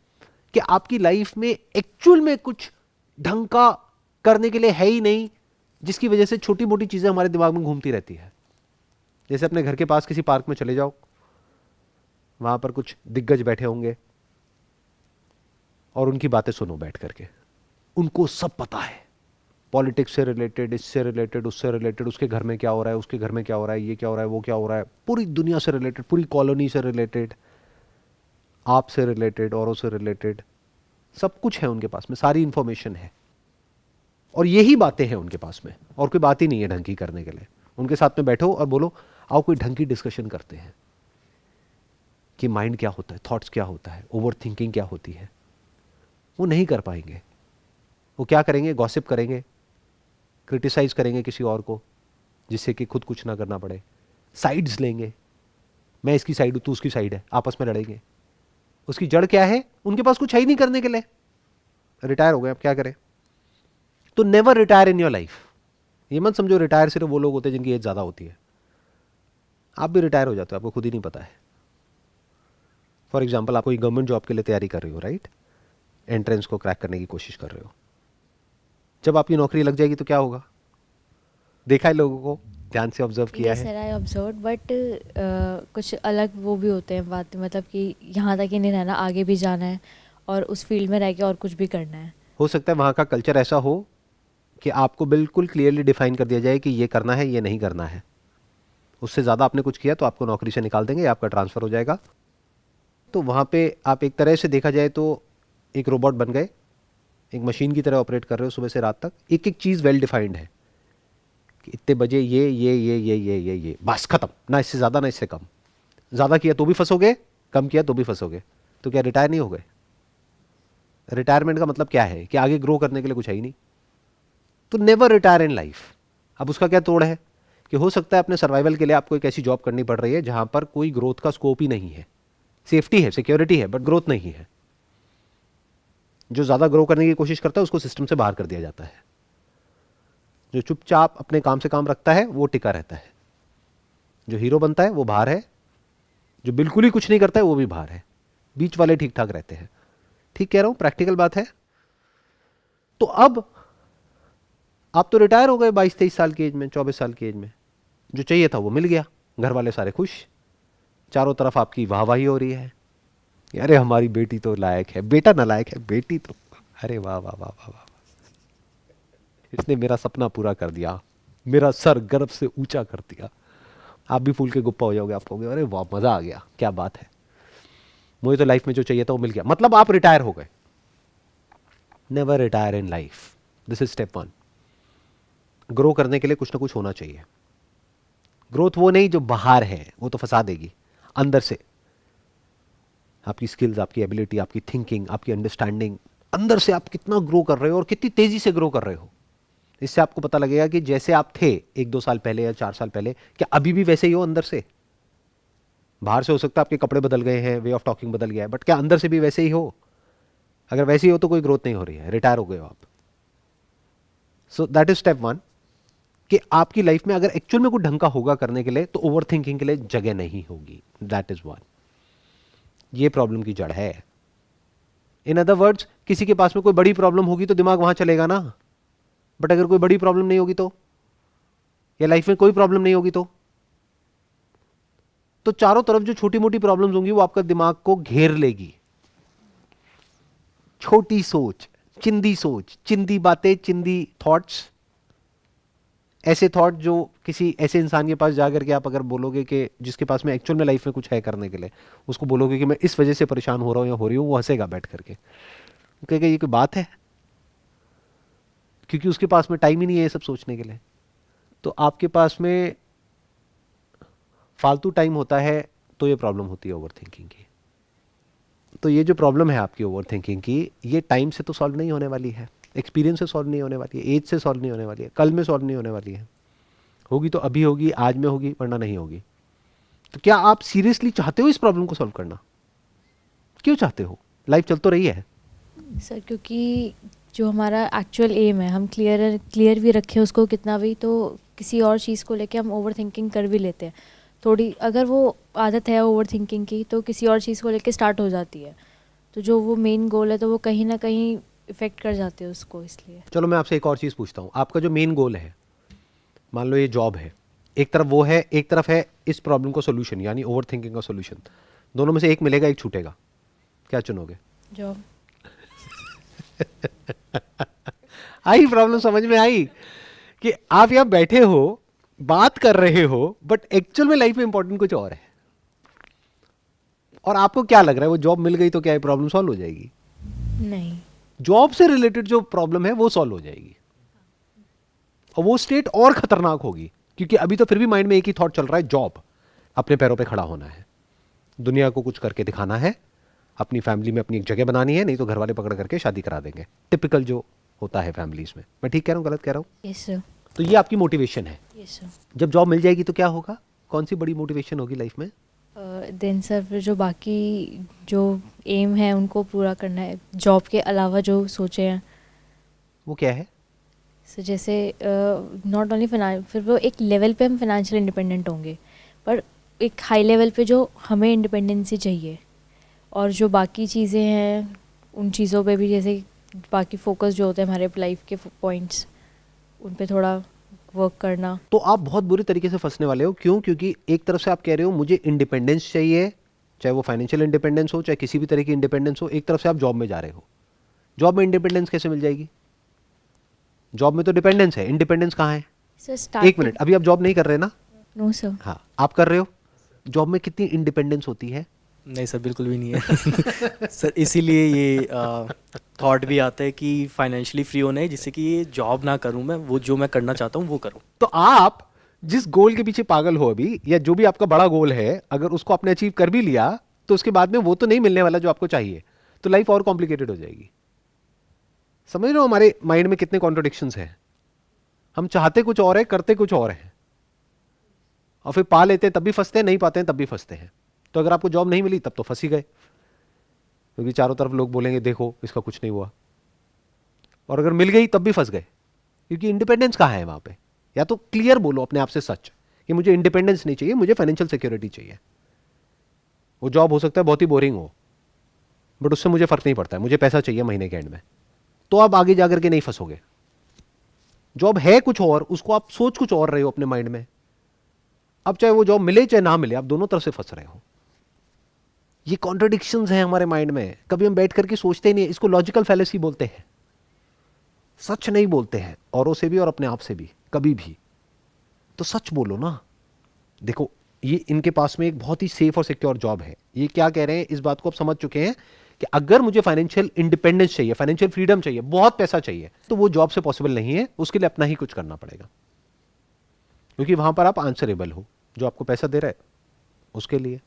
कि आपकी लाइफ में एक्चुअल में कुछ ढंग का करने के लिए है ही नहीं, जिसकी वजह से छोटी मोटी चीजें हमारे दिमाग में घूमती रहती है। जैसे अपने घर के पास किसी पार्क में चले जाओ, वहां पर कुछ दिग्गज बैठे होंगे, और उनकी बातें सुनो बैठ करके। उनको सब पता है, पॉलिटिक्स से रिलेटेड, इससे रिलेटेड, उससे रिलेटेड, उसके घर में क्या हो रहा है, उसके घर में क्या हो रहा है, ये क्या हो रहा है, वो क्या हो रहा है, पूरी दुनिया से रिलेटेड, पूरी कॉलोनी से रिलेटेड, आप से रिलेटेड, औरों से रिलेटेड, सब कुछ है उनके पास में, सारी इंफॉर्मेशन है। और यही बातें हैं उनके पास में, और कोई बात ही नहीं है ढंग की करने के लिए। उनके साथ में बैठो और बोलो आओ कोई ढंग की डिस्कशन करते हैं कि माइंड क्या होता है, थॉट्स क्या होता है, ओवर थिंकिंग क्या होती है। वो नहीं कर पाएंगे। वो क्या करेंगे, गॉसिप करेंगे, क्रिटिसाइज करेंगे किसी और को, जिससे कि खुद कुछ ना करना पड़े। साइड्स लेंगे, मैं इसकी साइड हूं, तू उसकी साइड है, आपस में लड़ेंगे। उसकी जड़ क्या है, उनके पास कुछ है ही नहीं करने के लिए, रिटायर हो गए, अब क्या करें। तो never retire in your life. ये मत समझो रिटायर सिर्फ वो लोग होते हैं जिनकी एज ज्यादा होती है। आप भी रिटायर हो जाते हो, आपको खुद ही नहीं पता है। फॉर एग्जाम्पल, आप कोई गवर्नमेंट जॉब के लिए तैयारी कर रहे हो, राइट, एंट्रेंस को क्रैक करने की कोशिश कर रहे हो। जब आपकी नौकरी लग जाएगी तो क्या होगा, देखा है लोगों को, ध्यान से ऑब्जर्व किया है। सर आई ऑब्जर्व, बट कुछ अलग वो भी होते हैं बात, मतलब कि यहाँ तक ही नहीं रहना, आगे भी जाना है और उस फील्ड में रह के और कुछ भी करना है। हो सकता है वहाँ का कल्चर ऐसा हो कि आपको बिल्कुल क्लियरली डिफाइन कर दिया जाए कि ये करना है, ये नहीं करना है। उससे ज़्यादा आपने कुछ किया तो आपको नौकरी से निकाल देंगे, आपका ट्रांसफ़र हो जाएगा। तो वहाँ पे आप एक तरह से देखा जाए तो एक रोबोट बन गए, एक मशीन की तरह ऑपरेट कर रहे हो सुबह से रात तक। एक एक चीज़ वेल डिफाइंड है कि इतने बजे ये बस खत्म, ना इससे ज़्यादा ना इससे कम। ज़्यादा किया तो भी फंसोगे, कम किया तो भी फंसोगे। तो क्या रिटायर नहीं हो गए? रिटायरमेंट का मतलब क्या है कि आगे ग्रो करने के लिए कुछ है ही नहीं। तो नेवर रिटायर इन लाइफ। अब उसका क्या तोड़ है कि हो सकता है अपने सर्वाइवल के लिए आपको एक ऐसी जॉब करनी पड़ रही है जहां पर कोई ग्रोथ का स्कोप ही नहीं है। सेफ्टी है, सिक्योरिटी है, बट ग्रोथ नहीं है। जो ज्यादा ग्रो करने की कोशिश करता है उसको सिस्टम से बाहर कर दिया जाता है। जो चुपचाप अपने काम से काम रखता है वो टिका रहता है। जो हीरो बनता है वो बाहर है, जो बिल्कुल ही कुछ नहीं करता है वो भी बाहर है। बीच वाले ठीक ठाक रहते हैं। ठीक कह रहा हूं, प्रैक्टिकल बात है। तो अब आप तो रिटायर हो गए 22-23 साल की एज में, 24 साल की एज में। जो चाहिए था वो मिल गया, घर वाले सारे खुश, चारों तरफ आपकी वाहवाही हो रही है। अरे हमारी बेटी तो लायक है, बेटा नालायक है, बेटी तो अरे वाह वाह वाह वाह वाह, इसने मेरा सपना पूरा कर दिया, मेरा सर गर्व से ऊंचा कर दिया। आप भी फूल के गुप्पा हो जाओगे, आप कहोगे अरे वाह मजा आ गया, क्या बात है, मुझे तो लाइफ में जो चाहिए था वो मिल गया। मतलब आप रिटायर हो गए। Never retire in life, this is step 1। Grow करने के लिए कुछ ना कुछ होना चाहिए। ग्रोथ वो नहीं जो बाहर है, वो तो फंसा देगी। अंदर से आपकी स्किल्स, आपकी एबिलिटी, आपकी थिंकिंग, आपकी अंडरस्टैंडिंग, अंदर से आप कितना ग्रो कर रहे हो और कितनी तेजी से ग्रो कर रहे हो। इससे आपको पता लगेगा कि जैसे आप थे 1-2 साल पहले या 4 साल पहले, क्या अभी भी वैसे ही हो अंदर से? बाहर से हो सकता है आपके कपड़े बदल गए हैं, वे ऑफ टॉकिंग बदल गया है, बट क्या अंदर से भी वैसे ही हो? अगर वैसे ही हो तो कोई ग्रोथ नहीं हो रही है, रिटायर हो गए हो आप। सो दैट इज स्टेप 1 कि आपकी लाइफ में अगर एक्चुअल में कुछ ढंग का होगा करने के लिए तो ओवर थिंकिंग के लिए जगह नहीं होगी। That is 1। ये प्रॉब्लम की जड़ है। इन अदर वर्ड्स, किसी के पास में कोई बड़ी प्रॉब्लम होगी तो दिमाग वहां चलेगा ना, बट अगर कोई बड़ी प्रॉब्लम नहीं होगी तो, या लाइफ में कोई प्रॉब्लम नहीं होगी तो चारों तरफ जो छोटी मोटी प्रॉब्लम्स होंगी वो आपका दिमाग को घेर लेगी। छोटी सोच, चिंदी बातें, चिंदी थॉट्स, ऐसे थॉट जो किसी ऐसे इंसान के पास जाकर के आप अगर बोलोगे कि जिसके पास में एक्चुअल में लाइफ में कुछ है करने के लिए, उसको बोलोगे कि मैं इस वजह से परेशान हो रहा हूं या हो रही हूं, वो हंसेगा बैठ करके, कहेगा ये कोई बात है, क्योंकि उसके पास में टाइम ही नहीं है ये सब सोचने के लिए। तो आपके पास में फालतू टाइम होता है तो ये प्रॉब्लम होती है ओवर थिंकिंग की। तो ये जो प्रॉब्लम है आपकी ओवर थिंकिंग की, ये टाइम से तो सॉल्व नहीं होने वाली है, एक्सपीरियंस से सॉल्व नहीं होने वाली है, एज से सॉल्व नहीं होने वाली है, कल में सॉल्व नहीं होने वाली है। होगी तो अभी होगी, आज में होगी, वरना नहीं होगी। तो क्या आप सीरियसली चाहते हो इस प्रॉब्लम को सॉल्व करना? क्यों चाहते हो? लाइफ चल तो रही है। सर क्योंकि जो हमारा एक्चुअल एम है, हम क्लियर भी रखें उसको कितना भी, तो किसी और चीज़ को लेके हम ओवर थिंकिंग कर भी लेते हैं थोड़ी। अगर वो आदत है ओवर थिंकिंग की तो किसी और चीज़ को लेके स्टार्ट हो जाती है, तो जो वो मेन गोल है तो वो कहीं ना कहीं इफेक्ट कर जाते हैं उसको। इसलिए चलो मैं आपसे एक और चीज़ पूछता हूँ। आपका जो मेन गोल है, मान लो ये जॉब है, एक तरफ वो है, एक तरफ है इस प्रॉब्लम का सोल्यूशन, यानी ओवर थिंकिंग का सोल्यूशन। दोनों में से एक मिलेगा, एक छूटेगा, क्या चुनोगे? जॉब। आई प्रॉब्लम समझ में आई कि आप यहाँ बैठे हो, बात कर रहे हो, बट एक्चुअल में लाइफ में इंपॉर्टेंट कुछ और है। और आपको क्या लग रहा है वो जॉब मिल गई तो क्या प्रॉब्लम सॉल्व हो जाएगी? नहीं, जॉब से रिलेटेड जो प्रॉब्लम है वो सॉल्व हो जाएगी, और वो स्टेट और खतरनाक होगी, क्योंकि अभी तो फिर भी माइंड में एक ही थॉट चल रहा है, जॉब, अपने पैरों पे खड़ा होना है, दुनिया को कुछ करके दिखाना है, अपनी फैमिली में अपनी एक जगह बनानी है, नहीं तो घर वाले पकड़ करके शादी करा देंगे। टिपिकल जो होता है फैमिलीज में। मैं ठीक कह रहा हूँ, गलत कह रहा हूँ? यस सर, तो ये आपकी मोटिवेशन है। Yes sir. जब जॉब मिल जाएगी तो क्या होगा? कौन सी बड़ी मोटिवेशन होगी लाइफ में? देन सर फिर जो बाकी जो एम है उनको पूरा करना है, जॉब के अलावा जो सोचे हैं। वो क्या है? सो जैसे नॉट ओनली फिर वो एक लेवल पे हम फाइनेंशियल इंडिपेंडेंट होंगे, पर एक हाई लेवल पे जो हमें इंडिपेंडेंसी चाहिए, और जो बाकी चीज़ें हैं उन चीज़ों पे भी, जैसे बाकी फोकस जो होते हैं हमारे लाइफ के पॉइंट्स, उन पे थोड़ा वर्क करना। तो आप बहुत बुरे तरीके से फंसने वाले हो। क्यों? क्योंकि एक तरफ से आप कह रहे हो मुझे इंडिपेंडेंस चाहिए, चाहे वो फाइनेंशियल इंडिपेंडेंस हो, चाहे किसी भी तरह की इंडिपेंडेंस हो। एक तरफ से आप जॉब में जा रहे हो। जॉब में इंडिपेंडेंस कैसे मिल जाएगी? जॉब में तो डिपेंडेंस है, इंडिपेंडेंस कहाँ है? सर एक मिनट, अभी आप जॉब नहीं कर रहे ना? No sir. हाँ, आप कर रहे हो। जॉब में कितनी इंडिपेंडेंस होती है? नहीं सर, बिल्कुल भी नहीं है। सर इसीलिए ये थॉट भी आता है कि फाइनेंशियली फ्री होना है, जिससे कि ये जॉब ना करूं, मैं वो जो मैं करना चाहता हूं वो करूं। तो आप जिस गोल के पीछे पागल हो अभी, या जो भी आपका बड़ा गोल है, अगर उसको आपने अचीव कर भी लिया तो उसके बाद में वो तो नहीं मिलने वाला जो आपको चाहिए, तो लाइफ और कॉम्प्लिकेटेड हो जाएगी। समझ रहे हो हमारे माइंड में कितने कॉन्ट्रोडिक्शंस हैं? हम चाहते कुछ और है, करते कुछ और है, और फिर पा लेते हैं तब भी फंसते हैं, नहीं पाते हैं तब भी फंसते हैं। तो अगर आपको जॉब नहीं मिली तब तो फंस ही गए, क्योंकि चारों तरफ लोग बोलेंगे देखो इसका कुछ नहीं हुआ, और अगर मिल गई तब भी फंस गए, क्योंकि इंडिपेंडेंस कहाँ है वहां पे? या तो क्लियर बोलो अपने आप से सच कि मुझे इंडिपेंडेंस नहीं चाहिए, मुझे फाइनेंशियल सिक्योरिटी चाहिए। वो जॉब हो सकता है बहुत ही बोरिंग हो, बट उससे मुझे फर्क नहीं पड़ता है, मुझे पैसा चाहिए महीने के एंड में। तो आप आगे जाकर के नहीं फंसोगे। जॉब है कुछ और, उसको आप सोच कुछ और रहे हो अपने माइंड में। अब चाहे वो जॉब मिले चाहे ना मिले, आप दोनों तरफ से फंस रहे हो। ये कॉन्ट्रडिक्शंस हैं हमारे माइंड में, कभी हम बैठ करके सोचते ही नहीं। इसको लॉजिकल फैलेसी बोलते हैं। सच नहीं बोलते हैं, औरों से भी और अपने आप से भी कभी भी। तो सच बोलो ना। देखो, ये इनके पास में एक बहुत ही सेफ और सिक्योर जॉब है। ये क्या कह रहे हैं, इस बात को आप समझ चुके हैं कि अगर मुझे फाइनेंशियल इंडिपेंडेंस चाहिए, फाइनेंशियल फ्रीडम चाहिए, बहुत पैसा चाहिए, तो वो जॉब से पॉसिबल नहीं है। उसके लिए अपना ही कुछ करना पड़ेगा, क्योंकि वहां पर आप आंसरेबल हो। जो आपको पैसा दे रहा है उसके लिए।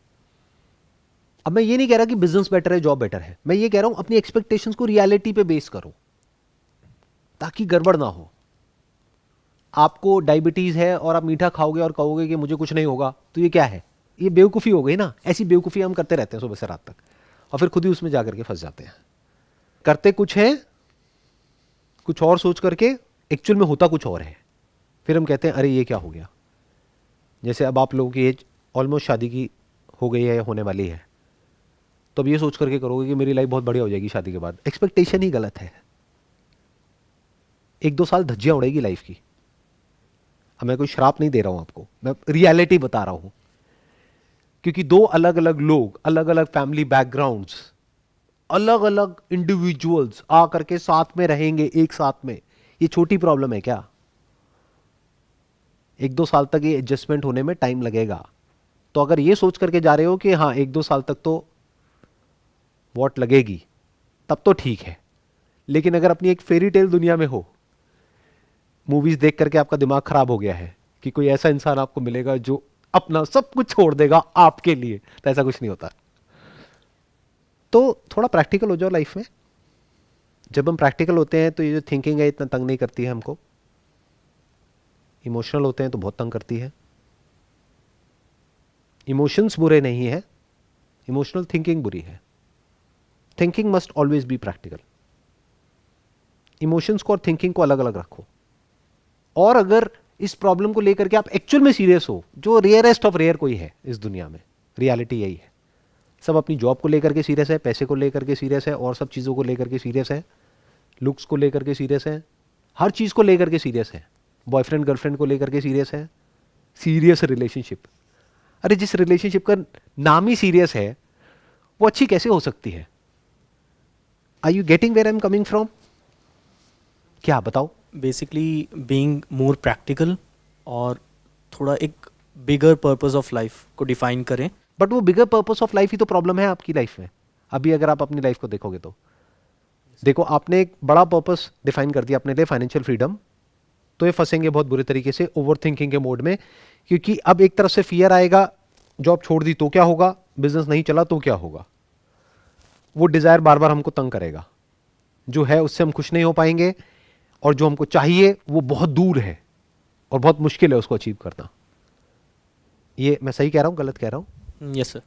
अब मैं ये नहीं कह रहा कि बिजनेस बेटर है, जॉब बेटर है। मैं ये कह रहा हूं अपनी एक्सपेक्टेशंस को रियलिटी पे बेस करो, ताकि गड़बड़ ना हो। आपको डायबिटीज है और आप मीठा खाओगे और कहोगे कि मुझे कुछ नहीं होगा, तो ये क्या है? ये बेवकूफ़ी हो गई ना। ऐसी बेवकूफ़ी हम करते रहते हैं सुबह से रात तक, और फिर खुद ही उसमें जाकर के फंस जाते हैं। करते कुछ है, कुछ और सोच करके, एक्चुअल में होता कुछ और है। फिर हम कहते हैं अरे ये क्या हो गया। जैसे अब आप लोगों की एज ऑलमोस्ट शादी की हो गई है या होने वाली है, तो अब ये सोच करके करोगे कि मेरी लाइफ बहुत बढ़िया हो जाएगी शादी के बाद। एक्सपेक्टेशन ही गलत है। 1-2 साल धज्जियां उड़ेगी लाइफ की। अब मैं कोई श्राप नहीं दे रहा हूं आपको, मैं रियलिटी बता रहा हूं। क्योंकि दो अलग अलग लोग, अलग अलग फैमिली बैकग्राउंड्स, अलग अलग इंडिविजुअल्स आकर के साथ में रहेंगे एक साथ में। ये छोटी प्रॉब्लम है क्या? 1-2 साल तक ये एडजस्टमेंट होने में टाइम लगेगा। तो अगर ये सोच करके जा रहे हो कि हाँ 1-2 साल तक तो वॉट लगेगी, तब तो ठीक है। लेकिन अगर अपनी एक फेरी टेल दुनिया में हो, मूवीज देख करके आपका दिमाग खराब हो गया है कि कोई ऐसा इंसान आपको मिलेगा जो अपना सब कुछ छोड़ देगा आपके लिए, तो ऐसा कुछ नहीं होता। तो थोड़ा प्रैक्टिकल हो जाओ लाइफ में। जब हम प्रैक्टिकल होते हैं तो ये जो थिंकिंग है इतना तंग नहीं करती है हमको। इमोशनल होते हैं तो बहुत तंग करती है। इमोशंस बुरे नहीं है, इमोशनल थिंकिंग बुरी है। Thinking must always be practical. Emotions को और थिंकिंग को अलग अलग रखो। और अगर इस प्रॉब्लम को लेकर के आप एक्चुअल में सीरियस हो, जो रेयरेस्ट ऑफ रेयर कोई है इस दुनिया में, रियलिटी यही है। सब अपनी जॉब को लेकर के सीरियस है, पैसे को लेकर के सीरियस है, और सब चीज़ों को लेकर के सीरियस है, लुक्स को लेकर के सीरियस है, हर चीज़ को लेकर के सीरियस है। बॉयफ्रेंड गर्लफ्रेंड को लेकर के सीरियस है, सीरियस रिलेशनशिप। अरे जिस रिलेशनशिप का नाम ही सीरियस है वो अच्छी कैसे हो सकती है? Are you getting where I am coming from? क्या बताओ? बेसिकली बीइंग मोर प्रैक्टिकल और थोड़ा एक बिगर पर्पस ऑफ लाइफ को डिफाइन करें. बट वो बिगर पर्पस ऑफ लाइफ ही तो प्रॉब्लम है आपकी लाइफ में. अभी अगर आप अपनी लाइफ को देखोगे तो देखो, आपने एक बड़ा पर्पस डिफाइन कर दिया अपने लिए, फाइनेंशियल फ्रीडम, तो ये फंसेंगे बहुत बुरे तरीके से ओवर थिंकिंग के मोड में. क्योंकि अब एक तरफ से फियर आएगा, जॉब छोड़ दी तो क्या होगा, बिजनेस नहीं चला तो क्या होगा. वो डिजायर बार बार हमको तंग करेगा. जो है उससे हम खुश नहीं हो पाएंगे, और जो हमको चाहिए वो बहुत दूर है और बहुत मुश्किल है उसको अचीव करना. ये मैं सही कह रहा हूं, गलत कह रहा हूं? Yes sir.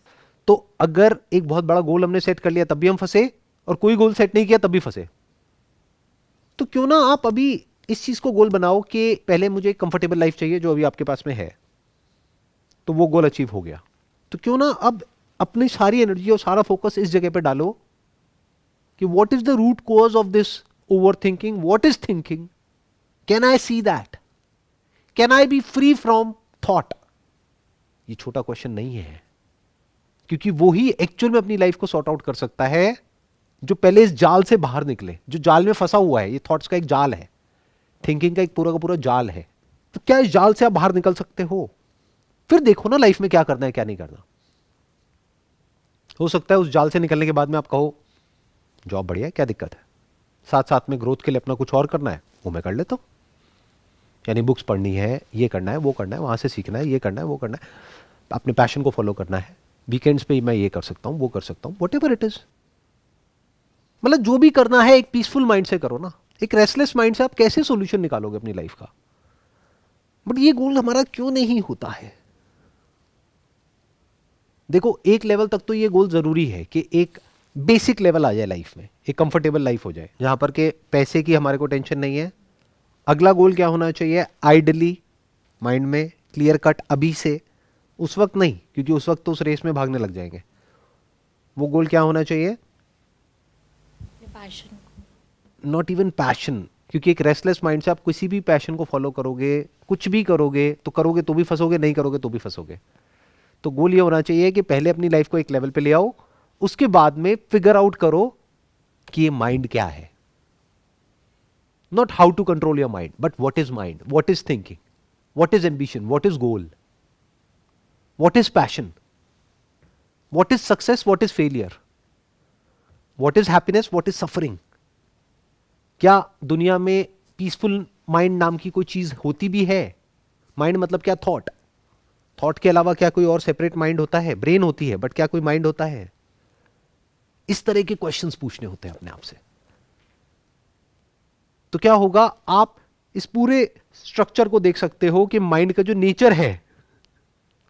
तो अगर एक बहुत बड़ा गोल हमने सेट कर लिया तब भी हम फंसे, और कोई गोल सेट नहीं किया तब भी फंसे. तो क्यों ना आप अभी इस चीज को गोल बनाओ कि पहले मुझे एक कंफर्टेबल लाइफ चाहिए जो अभी आपके पास में है, तो वो गोल अचीव हो गया. तो क्यों ना अब अपनी सारी एनर्जी और सारा फोकस इस जगह पे डालो कि what is the root cause of this over thinking, what is thinking, can I see that, can I be free from thought. ये छोटा क्वेश्चन नहीं है, क्योंकि वो ही एक्चुअल में अपनी लाइफ को सॉर्ट आउट कर सकता है जो पहले इस जाल से बाहर निकले, जो जाल में फंसा हुआ है. ये थॉट्स का एक जाल है, थिंकिंग का एक पूरा का पूरा जाल है. तो क्या इस जाल से आप बाहर निकल सकते हो? फिर देखो ना लाइफ में क्या करना है क्या नहीं करना. हो सकता है उस जाल से निकलने के बाद में आप कहो जॉब बढ़िया है, क्या दिक्कत है, साथ साथ में ग्रोथ के लिए अपना कुछ और करना है, वो मैं कर लेता हूं. यानी बुक्स पढ़नी है, ये करना है, वो करना है, वहां से सीखना है, ये करना है, वो करना है, अपने पैशन को फॉलो करना है, वीकेंड्स पे मैं ये कर सकता हूं, वो कर सकता हूं, व्हाटएवर इट इज. मतलब जो भी करना है एक पीसफुल माइंड से करो ना. एक रेस्टलेस माइंड से आप कैसे सॉल्यूशन निकालोगे अपनी लाइफ का? बट ये गोल हमारा क्यों नहीं होता है? देखो, एक लेवल तक तो ये गोल जरूरी है कि एक बेसिक लेवल आ जाए लाइफ में, एक कंफर्टेबल लाइफ हो जाए जहां पर के पैसे की हमारे को टेंशन नहीं है. अगला गोल क्या होना चाहिए? आइडली माइंड में क्लियर कट, अभी से, उस वक्त नहीं, क्योंकि उस वक्त तो उस रेस में भागने लग जाएंगे. वो गोल क्या होना चाहिए? पैशन. नॉट इवन पैशन, क्योंकि एक रेस्टलेस माइंड से आप किसी भी पैशन को फॉलो करोगे, कुछ भी करोगे तो भी फंसोगे, नहीं करोगे तो भी फंसोगे. तो गोल ये होना चाहिए कि पहले अपनी लाइफ को एक लेवल पे ले आओ, उसके बाद में फिगर आउट करो कि ये माइंड क्या है. Not how to control your mind, but what is mind, what is thinking, what is ambition, what is goal, what is passion, what is success, what is failure, what is happiness, what is suffering. क्या दुनिया में peaceful mind नाम की कोई चीज होती भी है? माइंड मतलब क्या? थॉट. थॉट के अलावा क्या कोई और सेपरेट माइंड होता है? ब्रेन होती है, बट क्या कोई माइंड होता है? इस तरह के क्वेश्चंस पूछने होते हैं अपने आप से. तो क्या होगा, आप इस पूरे स्ट्रक्चर को देख सकते हो कि माइंड का जो नेचर है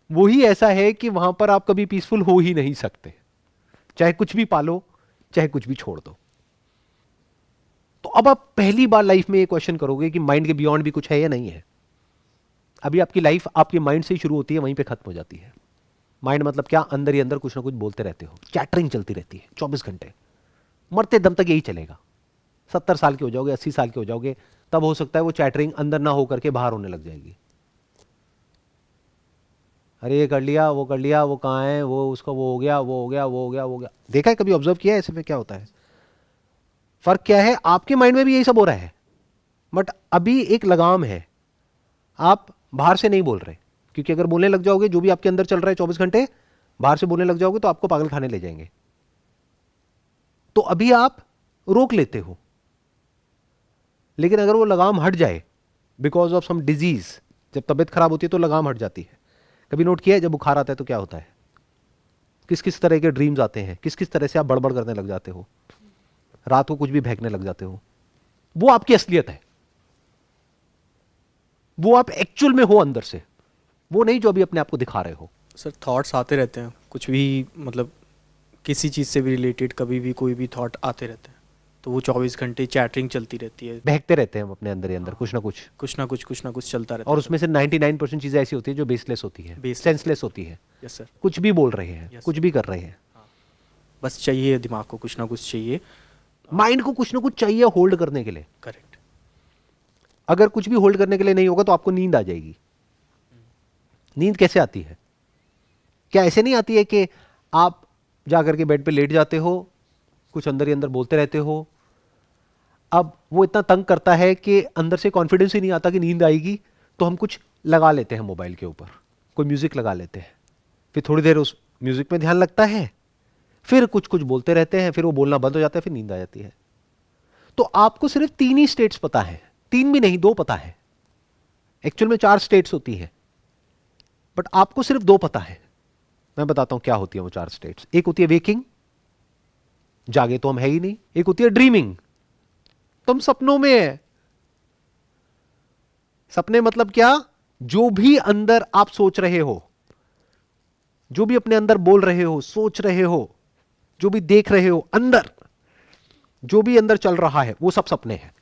वो ही ऐसा है कि वहां पर आप कभी पीसफुल हो ही नहीं सकते, चाहे कुछ भी पालो, चाहे कुछ भी छोड़ दो. तो अब आप पहली बार लाइफ में ये क्वेश्चन करोगे कि माइंड के बियॉन्ड भी कुछ है या नहीं है. अभी आपकी लाइफ आपके माइंड से ही शुरू होती है, वहीं पे खत्म हो जाती है. माइंड मतलब क्या? अंदर ही अंदर कुछ ना कुछ बोलते रहते हो, चैटरिंग चलती रहती है 24 घंटे, मरते दम तक यही चलेगा. 70 साल के हो जाओगे, 80 साल के हो जाओगे, तब हो सकता है वो चैटरिंग अंदर ना होकर के बाहर होने लग जाएगी. अरे ये कर लिया, वो कहाँ है, वो उसका वो हो गया, वो हो गया, वो हो गया, वो हो गया. देखा है कभी? ऑब्जर्व किया है ऐसे में क्या होता है? फर्क क्या है? आपके माइंड में भी यही सब हो रहा है, बट अभी एक लगाम है, आप बाहर से नहीं बोल रहे. क्योंकि अगर बोलने लग जाओगे, जो भी आपके अंदर चल रहा है 24 घंटे, बाहर से बोलने लग जाओगे तो आपको पागल खाने ले जाएंगे. तो अभी आप रोक लेते हो, लेकिन अगर वो लगाम हट जाए बिकॉज ऑफ सम डिजीज, जब तबीयत खराब होती है तो लगाम हट जाती है. कभी नोट किया है जब बुखार आता है तो क्या होता है? किस किस तरह के ड्रीम्स आते हैं, किस किस तरह से आप बड़बड़ करने लग जाते हो, रात को कुछ भी फेंकने लग जाते हो. वो आपकी असलियत है, वो आप एक्चुअल में हो अंदर से, वो नहीं जो अभी अपने आप को दिखा रहे हो. सर थॉट्स आते रहते हैं, कुछ भी मतलब किसी चीज़ से भी रिलेटेड कभी भी कोई भी थॉट आते रहते हैं, तो वो 24 घंटे चैटरिंग चलती रहती है, बहकते रहते हैं हम अपने अंदर ही अंदर, कुछ ना कुछ चलता रहता और है. उसमें से 99% चीजें ऐसी होती है जो बेसलेस होती है, Baseless. सेंसलेस होती है. Yes sir. कुछ भी बोल रहे हैं, Yes. कुछ भी कर रहे हैं. बस चाहिए दिमाग को कुछ ना कुछ चाहिए. माइंड को कुछ ना कुछ चाहिए होल्ड करने के लिए. करेक्ट. अगर कुछ भी होल्ड करने के लिए नहीं होगा तो आपको नींद आ जाएगी. नींद कैसे आती है? क्या ऐसे नहीं आती है कि आप जाकर के बेड पे लेट जाते हो, कुछ अंदर ही अंदर बोलते रहते हो, अब वो इतना तंग करता है कि अंदर से कॉन्फिडेंस ही नहीं आता कि नींद आएगी, तो हम कुछ लगा लेते हैं मोबाइल के ऊपर, कोई म्यूजिक लगा लेते हैं, फिर थोड़ी देर उस म्यूजिक में ध्यान लगता है, फिर कुछ कुछ बोलते रहते हैं, फिर वो बोलना बंद हो जाता है, फिर नींद आ जाती है। तो आपको सिर्फ 3 ही स्टेट्स पता है, 3 भी नहीं 2 पता है। एक्चुअल में 4 स्टेट्स होती है, बट आपको सिर्फ 2 पता है। मैं बताता हूं क्या होती है वो 4 स्टेट्स। एक होती है वेकिंग, जागे तो हम है ही नहीं। एक होती है ड्रीमिंग, तुम सपनों में है। सपने मतलब क्या? जो भी अंदर आप सोच रहे हो, जो भी अपने अंदर बोल रहे हो, सोच रहे हो, जो भी देख रहे हो अंदर, जो भी अंदर चल रहा है, वो सब सपने हैं।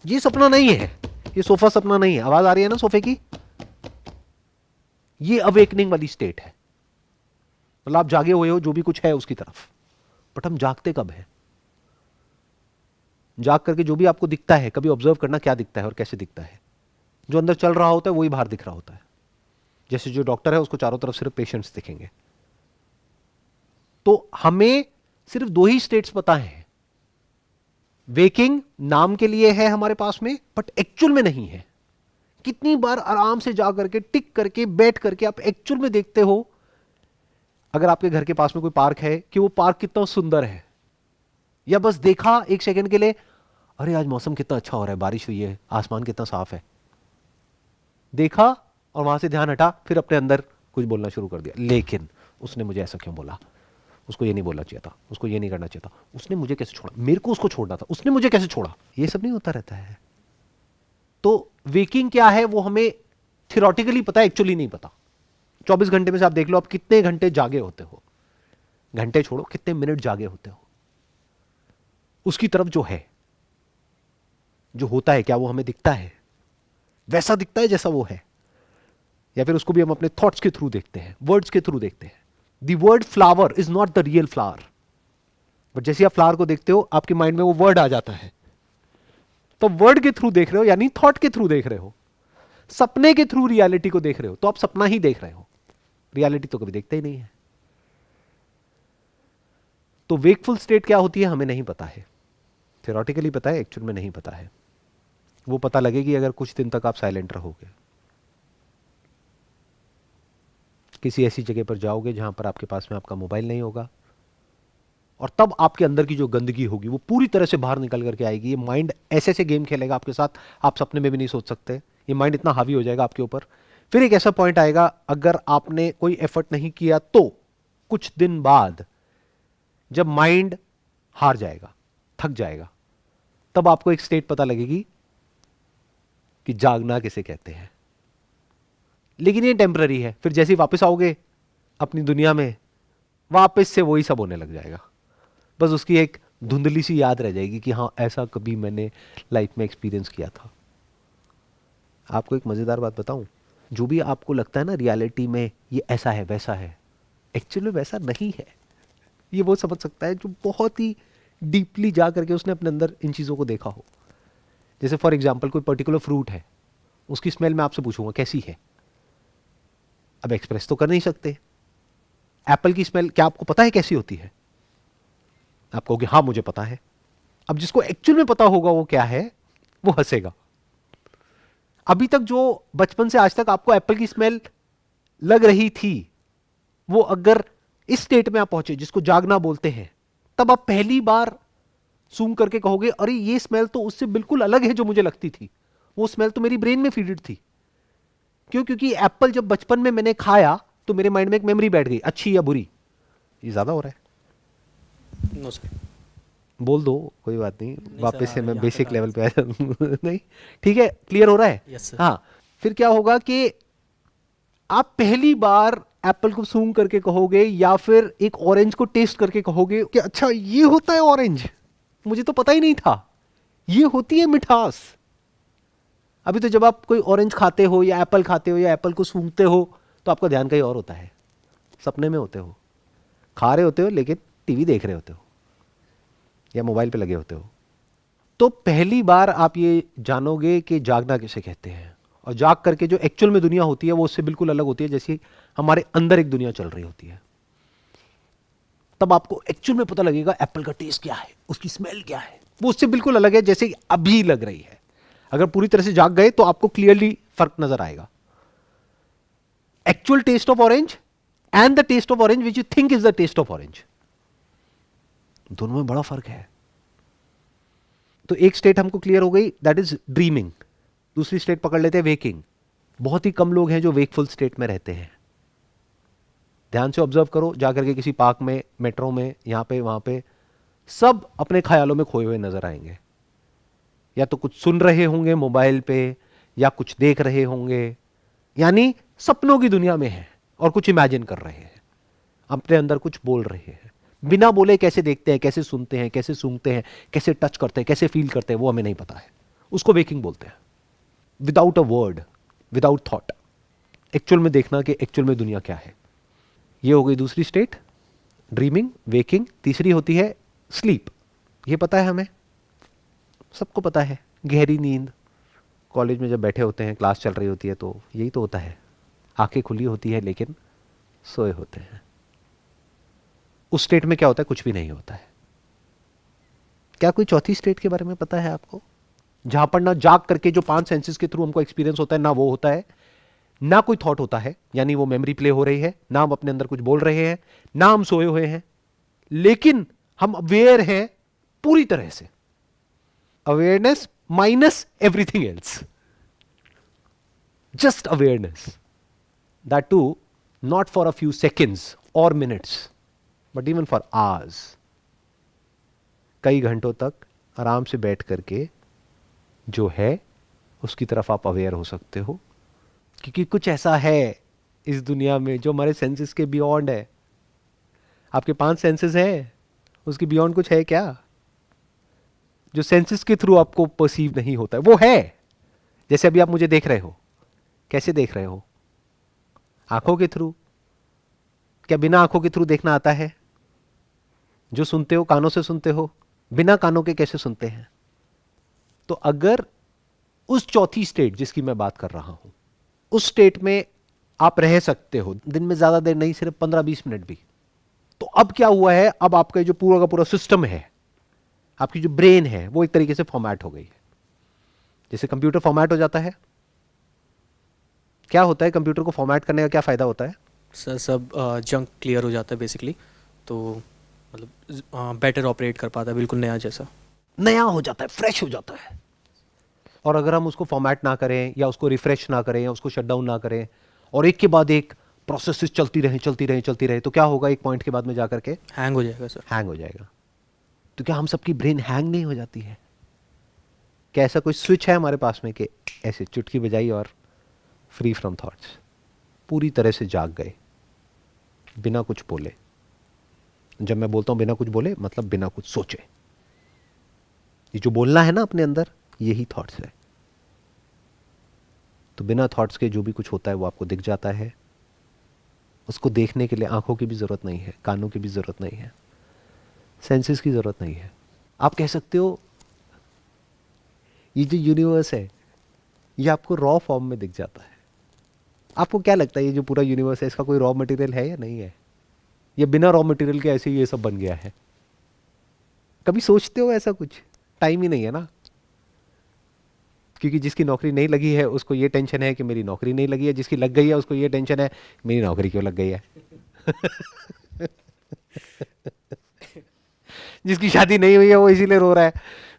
ये सपना नहीं है, ये सोफा सपना नहीं है। आवाज आ रही है ना सोफे की? ये अवेकनिंग वाली स्टेट है। मतलब आप जागे हुए हो जो भी कुछ है उसकी तरफ, बट हम जागते कब है? जाग करके जो भी आपको दिखता है, कभी ऑब्जर्व करना क्या दिखता है और कैसे दिखता है। जो अंदर चल रहा होता है वही बाहर दिख रहा होता है। जैसे जो डॉक्टर है उसको चारों तरफ सिर्फ पेशेंट्स दिखेंगे। तो हमें सिर्फ 2 ही स्टेट्स पता है। वेकिंग नाम के लिए है हमारे पास में, बट एक्चुअल में नहीं है। कितनी बार आराम से जा करके, टिक करके, बैठ करके आप एक्चुअल में देखते हो, अगर आपके घर के पास में कोई पार्क है, कि वो पार्क कितना सुंदर है, या बस देखा 1 सेकंड के लिए, अरे आज मौसम कितना अच्छा हो रहा है, बारिश हुई है, आसमान कितना साफ है, देखा और वहां से ध्यान हटा, फिर अपने अंदर कुछ बोलना शुरू कर दिया, लेकिन उसने मुझे ऐसा क्यों बोला, उसको ये नहीं बोलना चाहिए था, उसको ये नहीं करना चाहिए था, उसने मुझे कैसे छोड़ा, मेरे को उसको छोड़ना था, उसने मुझे कैसे छोड़ा। ये सब नहीं होता रहता है। तो वेकिंग क्या है वो हमें थियोरेटिकली पता है, एक्चुअली नहीं पता। 24 घंटे में से आप देख लो आप कितने घंटे जागे होते हो, घंटे छोड़ो, कितने मिनट जागे होते हो। उसकी तरफ जो है, जो होता है, क्या वो हमें दिखता है? वैसा दिखता है जैसा वो है, या फिर उसको भी हम अपने थॉट्स के थ्रू देखते हैं, वर्ड्स के थ्रू देखते हैं। The word flower is not the real flower, but जैसे आप फ्लावर को देखते हो आपके माइंड में वो वर्ड आ जाता है, तो वर्ड के थ्रू देख रहे हो, यानी थॉट के थ्रू देख रहे हो, सपने के थ्रू रियलिटी को देख रहे हो, तो आप सपना ही देख रहे हो, रियलिटी तो कभी देखते ही नहीं है। तो वेकफुल स्टेट क्या होती है हमें नहीं पता है, थियोरेटिकली पता है, एक्चुअल में नहीं पता है। वो पता लगेगी अगर कुछ दिन तक आप साइलेंट रहोगे, किसी ऐसी जगह पर जाओगे जहां पर आपके पास में आपका मोबाइल नहीं होगा, और तब आपके अंदर की जो गंदगी होगी वो पूरी तरह से बाहर निकल करके आएगी। ये माइंड ऐसे ऐसे गेम खेलेगा आपके साथ, आप सपने में भी नहीं सोच सकते। ये माइंड इतना हावी हो जाएगा आपके ऊपर। फिर एक ऐसा पॉइंट आएगा, अगर आपने कोई एफर्ट नहीं किया तो कुछ दिन बाद जब माइंड हार जाएगा, थक जाएगा, तब आपको एक स्टेट पता लगेगी कि जागना किसे कहते हैं। लेकिन ये टेम्पररी है। फिर जैसे ही वापस आओगे अपनी दुनिया में, वापस से वही सब होने लग जाएगा। बस उसकी एक धुंधली सी याद रह जाएगी कि हाँ ऐसा कभी मैंने लाइफ में एक्सपीरियंस किया था। आपको एक मजेदार बात बताऊं, जो भी आपको लगता है ना रियलिटी में ये ऐसा है वैसा है, एक्चुअली वैसा नहीं है। ये वो समझ सकता है जो बहुत ही डीपली जा करके उसने अपने अंदर इन चीज़ों को देखा हो। जैसे फॉर एग्जाम्पल कोई पर्टिकुलर फ्रूट है, उसकी स्मेल मैं आपसे पूछूंगा कैसी है, अब एक्सप्रेस तो कर नहीं सकते। एप्पल की स्मेल क्या आपको पता है कैसी होती है? आप कहोगे हाँ मुझे पता है। अब जिसको एक्चुअल में पता होगा वो क्या है, वो हंसेगा। अभी तक जो बचपन से आज तक आपको एप्पल की स्मेल लग रही थी, वो अगर इस स्टेट में आप पहुंचे जिसको जागना बोलते हैं, तब आप पहली बार सूंघ करके कहोगे अरे ये स्मेल तो उससे बिल्कुल अलग है जो मुझे लगती थी, वो स्मेल तो मेरी ब्रेन में फीडेड थी। क्यों? क्योंकि एप्पल जब बचपन में मैंने खाया तो मेरे माइंड में एक मेमोरी बैठ गई, अच्छी या बुरी। ये ज्यादा हो रहा है? नो सर, बोल दो, कोई बात नहीं, वापस से मैं यहाँ बेसिक तक लेवल पे आया नहीं ठीक है, क्लियर हो रहा है? Yes sir. हाँ, फिर क्या होगा कि आप पहली बार एप्पल को सूंघ करके कहोगे या फिर एक ऑरेंज को टेस्ट करके कहोगे कि अच्छा ये होता है ऑरेंज, मुझे तो पता ही नहीं था, ये होती है मिठास। अभी तो जब आप कोई ऑरेंज खाते हो या एप्पल खाते हो या एप्पल को सूंघते हो तो आपका ध्यान कहीं और होता है, सपने में होते हो, खा रहे होते हो लेकिन टीवी देख रहे होते हो या मोबाइल पे लगे होते हो। तो पहली बार आप ये जानोगे कि जागना किसे कहते हैं, और जाग करके जो एक्चुअल में दुनिया होती है वो उससे बिल्कुल अलग होती है, जैसे हमारे अंदर एक दुनिया चल रही होती है। तब आपको एक्चुअल में पता लगेगा एप्पल का टेस्ट क्या है, उसकी स्मेल क्या है, वो उससे बिल्कुल अलग है जैसे अभी लग रही है। अगर पूरी तरह से जाग गए तो आपको क्लियरली फर्क नजर आएगा। Actual taste of orange and the taste of orange which you think is the taste of orange, दोनों में बड़ा फर्क है। तो एक स्टेट हमको क्लियर हो गई, दैट इज ड्रीमिंग। दूसरी स्टेट पकड़ लेते हैं वेकिंग। बहुत ही कम लोग हैं जो वेकफुल स्टेट में रहते हैं। ध्यान से ऑब्जर्व करो, जाकर के किसी पार्क में, मेट्रो में, यहां पे वहां पे, सब अपने ख्यालों में खोए हुए नजर आएंगे। या तो कुछ सुन रहे होंगे मोबाइल पे, या कुछ देख रहे होंगे, यानी सपनों की दुनिया में है और कुछ इमेजिन कर रहे हैं, अपने अंदर कुछ बोल रहे हैं। बिना बोले कैसे देखते हैं, कैसे सुनते हैं, कैसे सूंघते हैं, कैसे टच करते हैं, कैसे फील करते हैं, वो हमें नहीं पता है। उसको वेकिंग बोलते हैं। Without a word, without thought, actual में देखना कि एक्चुअल में दुनिया क्या है। ये हो गई दूसरी स्टेट, ड्रीमिंग, वेकिंग। तीसरी होती है स्लीप। ये पता है हमें, सबको पता है, गहरी नींद। कॉलेज में जब बैठे होते हैं, क्लास चल रही होती है, तो यही तो होता है, आंखें खुली होती है लेकिन सोए होते हैं। उस स्टेट में क्या होता है? कुछ भी नहीं होता है। क्या कोई चौथी स्टेट के बारे में पता है आपको, जहां पर ना जाग करके जो 5 सेंसेस के थ्रू हमको एक्सपीरियंस होता है, ना वो होता है, ना कोई थॉट होता है, यानी वो मेमोरी प्ले हो रही है, ना हम अपने अंदर कुछ बोल रहे हैं, ना हम सोए हुए हैं, लेकिन हम अवेयर हैं पूरी तरह से। Awareness minus everything else, just awareness, that too not for a few seconds और minutes, but even for hours. कई घंटों तक आराम से बैठ करके जो है उसकी तरफ आप अवेयर हो सकते हो, क्योंकि कुछ ऐसा है इस दुनिया में जो हमारे सेंसेस के बियॉन्ड है। आपके 5 सेंसेस हैं, उसके बियॉन्ड कुछ है क्या जो सेंसेस के थ्रू आपको परसीव नहीं होता है? वो है। जैसे अभी आप मुझे देख रहे हो, कैसे देख रहे हो? आंखों के थ्रू। क्या बिना आंखों के थ्रू देखना आता है? जो सुनते हो कानों से सुनते हो, बिना कानों के कैसे सुनते हैं? तो अगर उस चौथी स्टेट जिसकी मैं बात कर रहा हूं, उस स्टेट में आप रह सकते हो दिन में, ज्यादा देर नहीं, सिर्फ 15-20 मिनट भी, तो अब क्या हुआ है? अब आपका जो पूरा का पूरा सिस्टम है, आपकी जो ब्रेन है, वो एक तरीके से फॉर्मेट हो गई है। जैसे कंप्यूटर फॉर्मेट हो जाता है। क्या होता है कंप्यूटर को फॉर्मेट करने का? क्या फायदा होता है? सर सब जंक क्लियर हो जाता है बेसिकली, तो मतलब बेटर ऑपरेट कर पाता है, बिल्कुल नया जैसा। नया हो जाता है, फ्रेश हो जाता है। और अगर हम उसको फॉर्मेट ना करें, या उसको रिफ्रेश ना करें, या उसको शट डाउन ना करें, और एक के बाद एक प्रोसेसेस चलती रहे, तो क्या होगा? एक पॉइंट के बाद में जाकर के हैंग हो जाएगा सर। हैंग हो जाएगा। तो क्या हम सबकी ब्रेन हैंग नहीं हो जाती है? क्या ऐसा कोई स्विच है हमारे पास में कि ऐसे चुटकी बजाई और फ्री फ्रॉम थॉट्स, पूरी तरह से जाग गए बिना कुछ बोले? जब मैं बोलता हूं बिना कुछ बोले, मतलब बिना कुछ सोचे। ये जो बोलना है ना अपने अंदर, यही थॉट्स है। तो बिना थॉट्स के जो भी कुछ होता है वो आपको दिख जाता है। उसको देखने के लिए आंखों की भी जरूरत नहीं है, कानों की भी जरूरत नहीं है, सेंसेस की जरूरत नहीं है। आप कह सकते हो ये जो यूनिवर्स है ये आपको रॉ फॉर्म में दिख जाता है। आपको क्या लगता है ये जो पूरा यूनिवर्स है, इसका कोई रॉ मटेरियल है या नहीं है? ये बिना रॉ मटेरियल के ऐसे ही ये सब बन गया है? कभी सोचते हो ऐसा कुछ? टाइम ही नहीं है ना। क्योंकि जिसकी नौकरी नहीं लगी है उसको ये टेंशन है कि मेरी नौकरी नहीं लगी है, जिसकी लग गई है उसको ये टेंशन है मेरी नौकरी क्यों लग गई है। जिसकी शादी नहीं हुई है वो इसीलिए रो रहा है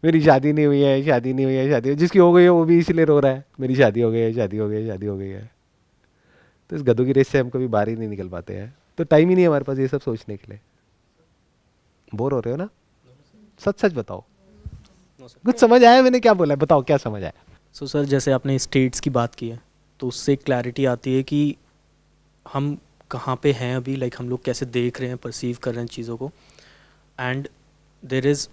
मेरी शादी नहीं हुई है, शादी नहीं हुई है, शादी। जिसकी हो गई है वो भी इसीलिए रो रहा है मेरी शादी हो गई है, शादी हो गई है, शादी हो गई है। तो इस गधों की रेस से हम कभी बाहर ही नहीं निकल पाते हैं। तो टाइम ही नहीं है हमारे पास ये सब सोचने के लिए। बोर हो रहे हो ना? सच सच बताओ, कुछ समझ आया मैंने क्या बोला है? बताओ क्या समझ आया? सो सर जैसे आपने स्टेट्स की बात की है, तो उससे क्लैरिटी आती है कि हम कहाँ पे हैं अभी, लाइक हम लोग कैसे देख रहे हैं, परसीव कर रहे हैं चीज़ों को। And there is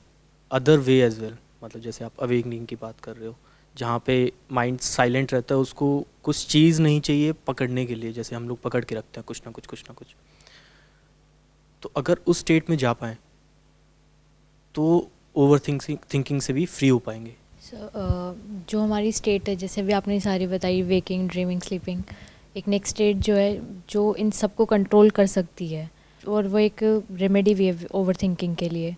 other way as well, मतलब जैसे आप अवेकनिंग की बात कर रहे हो, जहाँ पे माइंड साइलेंट रहता है, उसको कुछ चीज़ नहीं चाहिए पकड़ने के लिए, जैसे हम लोग पकड़ के रखते हैं कुछ ना कुछ, कुछ ना कुछ। तो अगर उस स्टेट में जा पाएँ तो ओवर थिंकिंग से भी फ्री हो पाएंगे। जो हमारी स्टेट है, जैसे भी आपने सारी बताई, वेकिंग, ड्रीमिंग, स्लीपिंग, एक नेक्स्ट स्टेट जो है जो इन सबको कंट्रोल कर सकती है, और वो एक रेमेडी भी है ओवर थिंकिंग के लिए।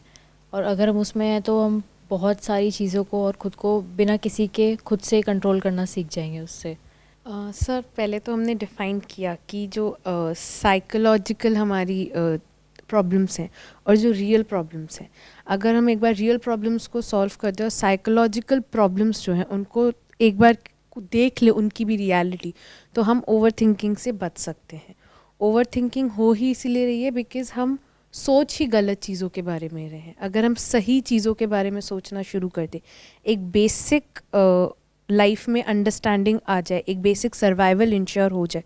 और अगर हम उसमें हैं तो हम बहुत सारी चीज़ों को और ख़ुद को बिना किसी के खुद से कंट्रोल करना सीख जाएंगे उससे। सर पहले तो हमने डिफ़ाइन किया कि जो साइकोलॉजिकल हमारी प्रॉब्लम्स हैं और जो रियल प्रॉब्लम्स हैं, अगर हम एक बार रियल प्रॉब्लम्स को सॉल्व कर दें और साइकोलॉजिकल प्रॉब्लम्स जो हैं उनको एक बार देख ले उनकी भी रियलिटी, तो हम ओवर थिंकिंग से बच सकते हैं। ओवर थिंकिंग हो ही इसीलिए रही है बिकॉज़ हम सोच ही गलत चीज़ों के बारे में रहे हैं। अगर हम सही चीज़ों के बारे में सोचना शुरू कर दें, एक बेसिक लाइफ में अंडरस्टैंडिंग आ जाए, एक बेसिक सर्वाइवल इंश्योर हो जाए,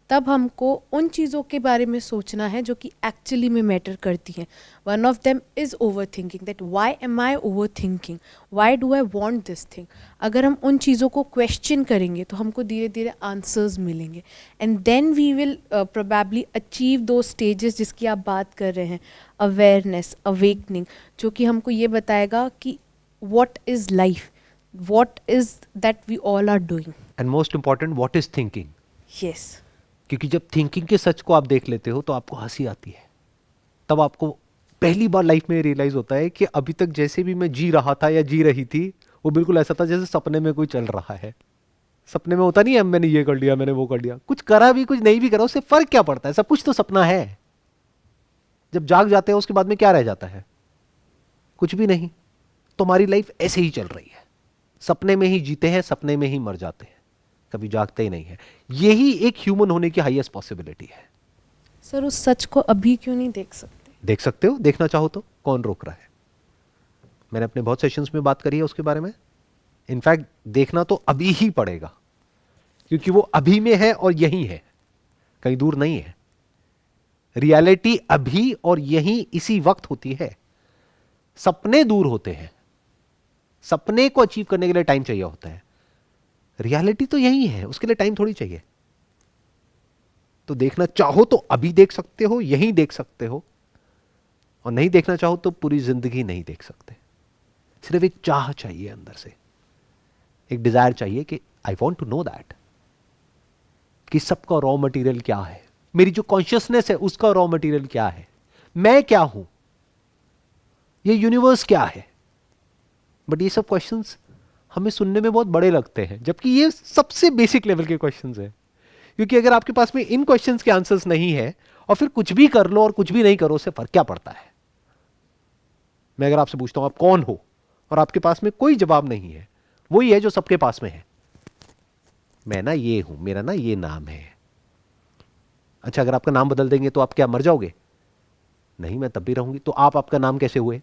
तब हमको उन चीज़ों के बारे में सोचना है जो कि एक्चुअली में मैटर करती हैं। One of them is over thinking, that why am I over thinking, why do I want this thing. अगर हम उन चीज़ों को क्वेश्चन करेंगे तो हमको धीरे धीरे आंसर्स मिलेंगे, and then we will probably achieve दो स्टेजेस जिसकी आप बात कर रहे हैं, अवेयरनेस, अवेकनिंग, जो कि हमको ये बताएगा कि what is life, what is that we all are doing. And most important, what is thinking? Yes. क्योंकि जब थिंकिंग के सच को आप देख लेते हो तो आपको हंसी आती है। तब आपको पहली बार लाइफ में रियलाइज होता है कि अभी तक जैसे भी मैं जी रहा था या जी रही थी, वो बिल्कुल ऐसा था जैसे सपने में कोई चल रहा है। सपने में होता नहीं है मैंने ये कर लिया, मैंने वो कर लिया, कुछ करा भी कुछ नहीं भी करा, उससे फर्क क्या पड़ता है? सब कुछ तो सपना है। जब जाग जाते हैं उसके बाद में क्या रह जाता है? कुछ भी नहीं। तो हमारी लाइफ ऐसे ही चल रही है, सपने में ही जीते हैं, सपने में ही मर जाते हैं, कभी जागते ही नहीं है। यही एक ह्यूमन होने की हाईएस्ट पॉसिबिलिटी है। सर उस सच को अभी क्यों नहीं देख सकते? देख सकते हो, देखना चाहो तो, कौन रोक रहा है? मैंने अपने बहुत सेशंस में बात करी है उसके बारे में। इनफैक्ट देखना तो अभी ही पड़ेगा, क्योंकि वो अभी में है और यही है, कहीं दूर नहीं है। रियलिटी अभी और यही इसी वक्त होती है। सपने दूर होते हैं, सपने को अचीव करने के लिए टाइम चाहिए होता है। रियलिटी तो यही है, उसके लिए टाइम थोड़ी चाहिए। तो देखना चाहो तो अभी देख सकते हो, यही देख सकते हो, और नहीं देखना चाहो तो पूरी जिंदगी नहीं देख सकते। सिर्फ एक चाह चाहिए अंदर से, एक डिजायर चाहिए कि I want to know that, कि सबका रॉ मटेरियल क्या है, मेरी जो कॉन्शियसनेस है उसका रॉ मटेरियल क्या है, मैं क्या हूं, ये यूनिवर्स क्या है। बट ये सब क्वेश्चंस हमें सुनने में बहुत बड़े लगते हैं, जबकि ये सबसे बेसिक लेवल के क्वेश्चंस हैं। क्योंकि अगर आपके पास में इन क्वेश्चंस के आंसर्स नहीं है और फिर कुछ भी कर लो और कुछ भी नहीं करो, उससे फर्क क्या पड़ता है? मैं अगर आपसे पूछता हूं आप कौन हो, और आपके पास में कोई जवाब नहीं है, वही है जो सबके पास में है, मैं ना ये हूं, मेरा ना ये नाम है। अच्छा, अगर आपका नाम बदल देंगे तो आप क्या मर जाओगे? नहीं, मैं तब भी रहूंगी। तो आप आपका नाम कैसे हुए?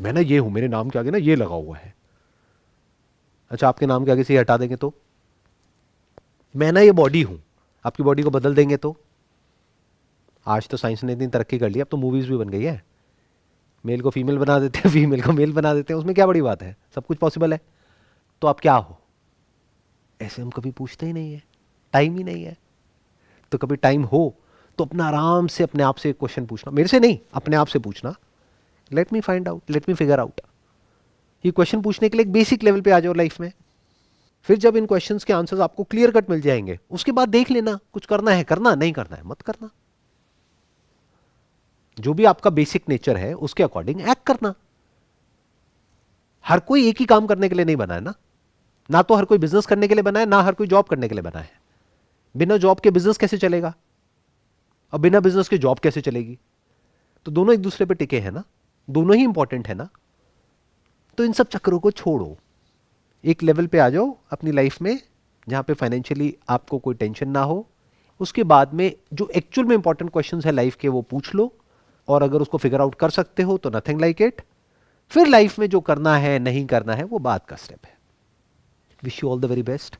मैं ना ये हूं, मेरे नाम के आगे ना ये लगा हुआ है। अच्छा, आपके नाम के आगे से ये हटा देंगे तो? मैं ना ये बॉडी हूं, आपकी बॉडी को बदल देंगे तो? आज तो साइंस ने इतनी तरक्की कर ली, अब तो मूवीज भी बन गई है, मेल को फीमेल बना देते हैं, फीमेल को मेल बना देते हैं, उसमें क्या बड़ी बात है? सब कुछ पॉसिबल है। तो आप क्या हो? ऐसे हम कभी पूछते ही नहीं है, टाइम ही नहीं है। तो कभी टाइम हो तो अपना आराम से अपने आप से एक क्वेश्चन पूछना, मेरे से नहीं, अपने आप से पूछना, let me find out, let me figure out. ये क्वेश्चन पूछने के लिए एक बेसिक लेवल पे आ जाओ लाइफ में। फिर जब इन क्वेश्चंस के आंसर्स आपको क्लियर कट मिल जाएंगे, उसके बाद देख लेना, कुछ करना है करना, नहीं करना है मत करना। जो भी आपका बेसिक नेचर है उसके अकॉर्डिंग एक्ट करना। हर कोई एक ही काम करने के लिए नहीं बना है ना तो हर कोई बिजनेस करने के लिए बना है, ना हर कोई जॉब करने के लिए बना है। बिना जॉब के बिजनेस कैसे चलेगा, और बिना बिजनेस के जॉब कैसे चलेगी? तो दोनों एक दूसरे पे टिके हैं ना, दोनों ही इंपॉर्टेंट है ना। तो इन सब चक्रों को छोड़ो, एक लेवल पे आ जाओ अपनी लाइफ में जहां पे फाइनेंशियली आपको कोई टेंशन ना हो। उसके बाद में जो एक्चुअल में इंपॉर्टेंट क्वेश्चंस है लाइफ के, वो पूछ लो, और अगर उसको फिगर आउट कर सकते हो तो नथिंग लाइक इट। फिर लाइफ में जो करना है नहीं करना है वो बात का स्टेप है। Wish you all the very best.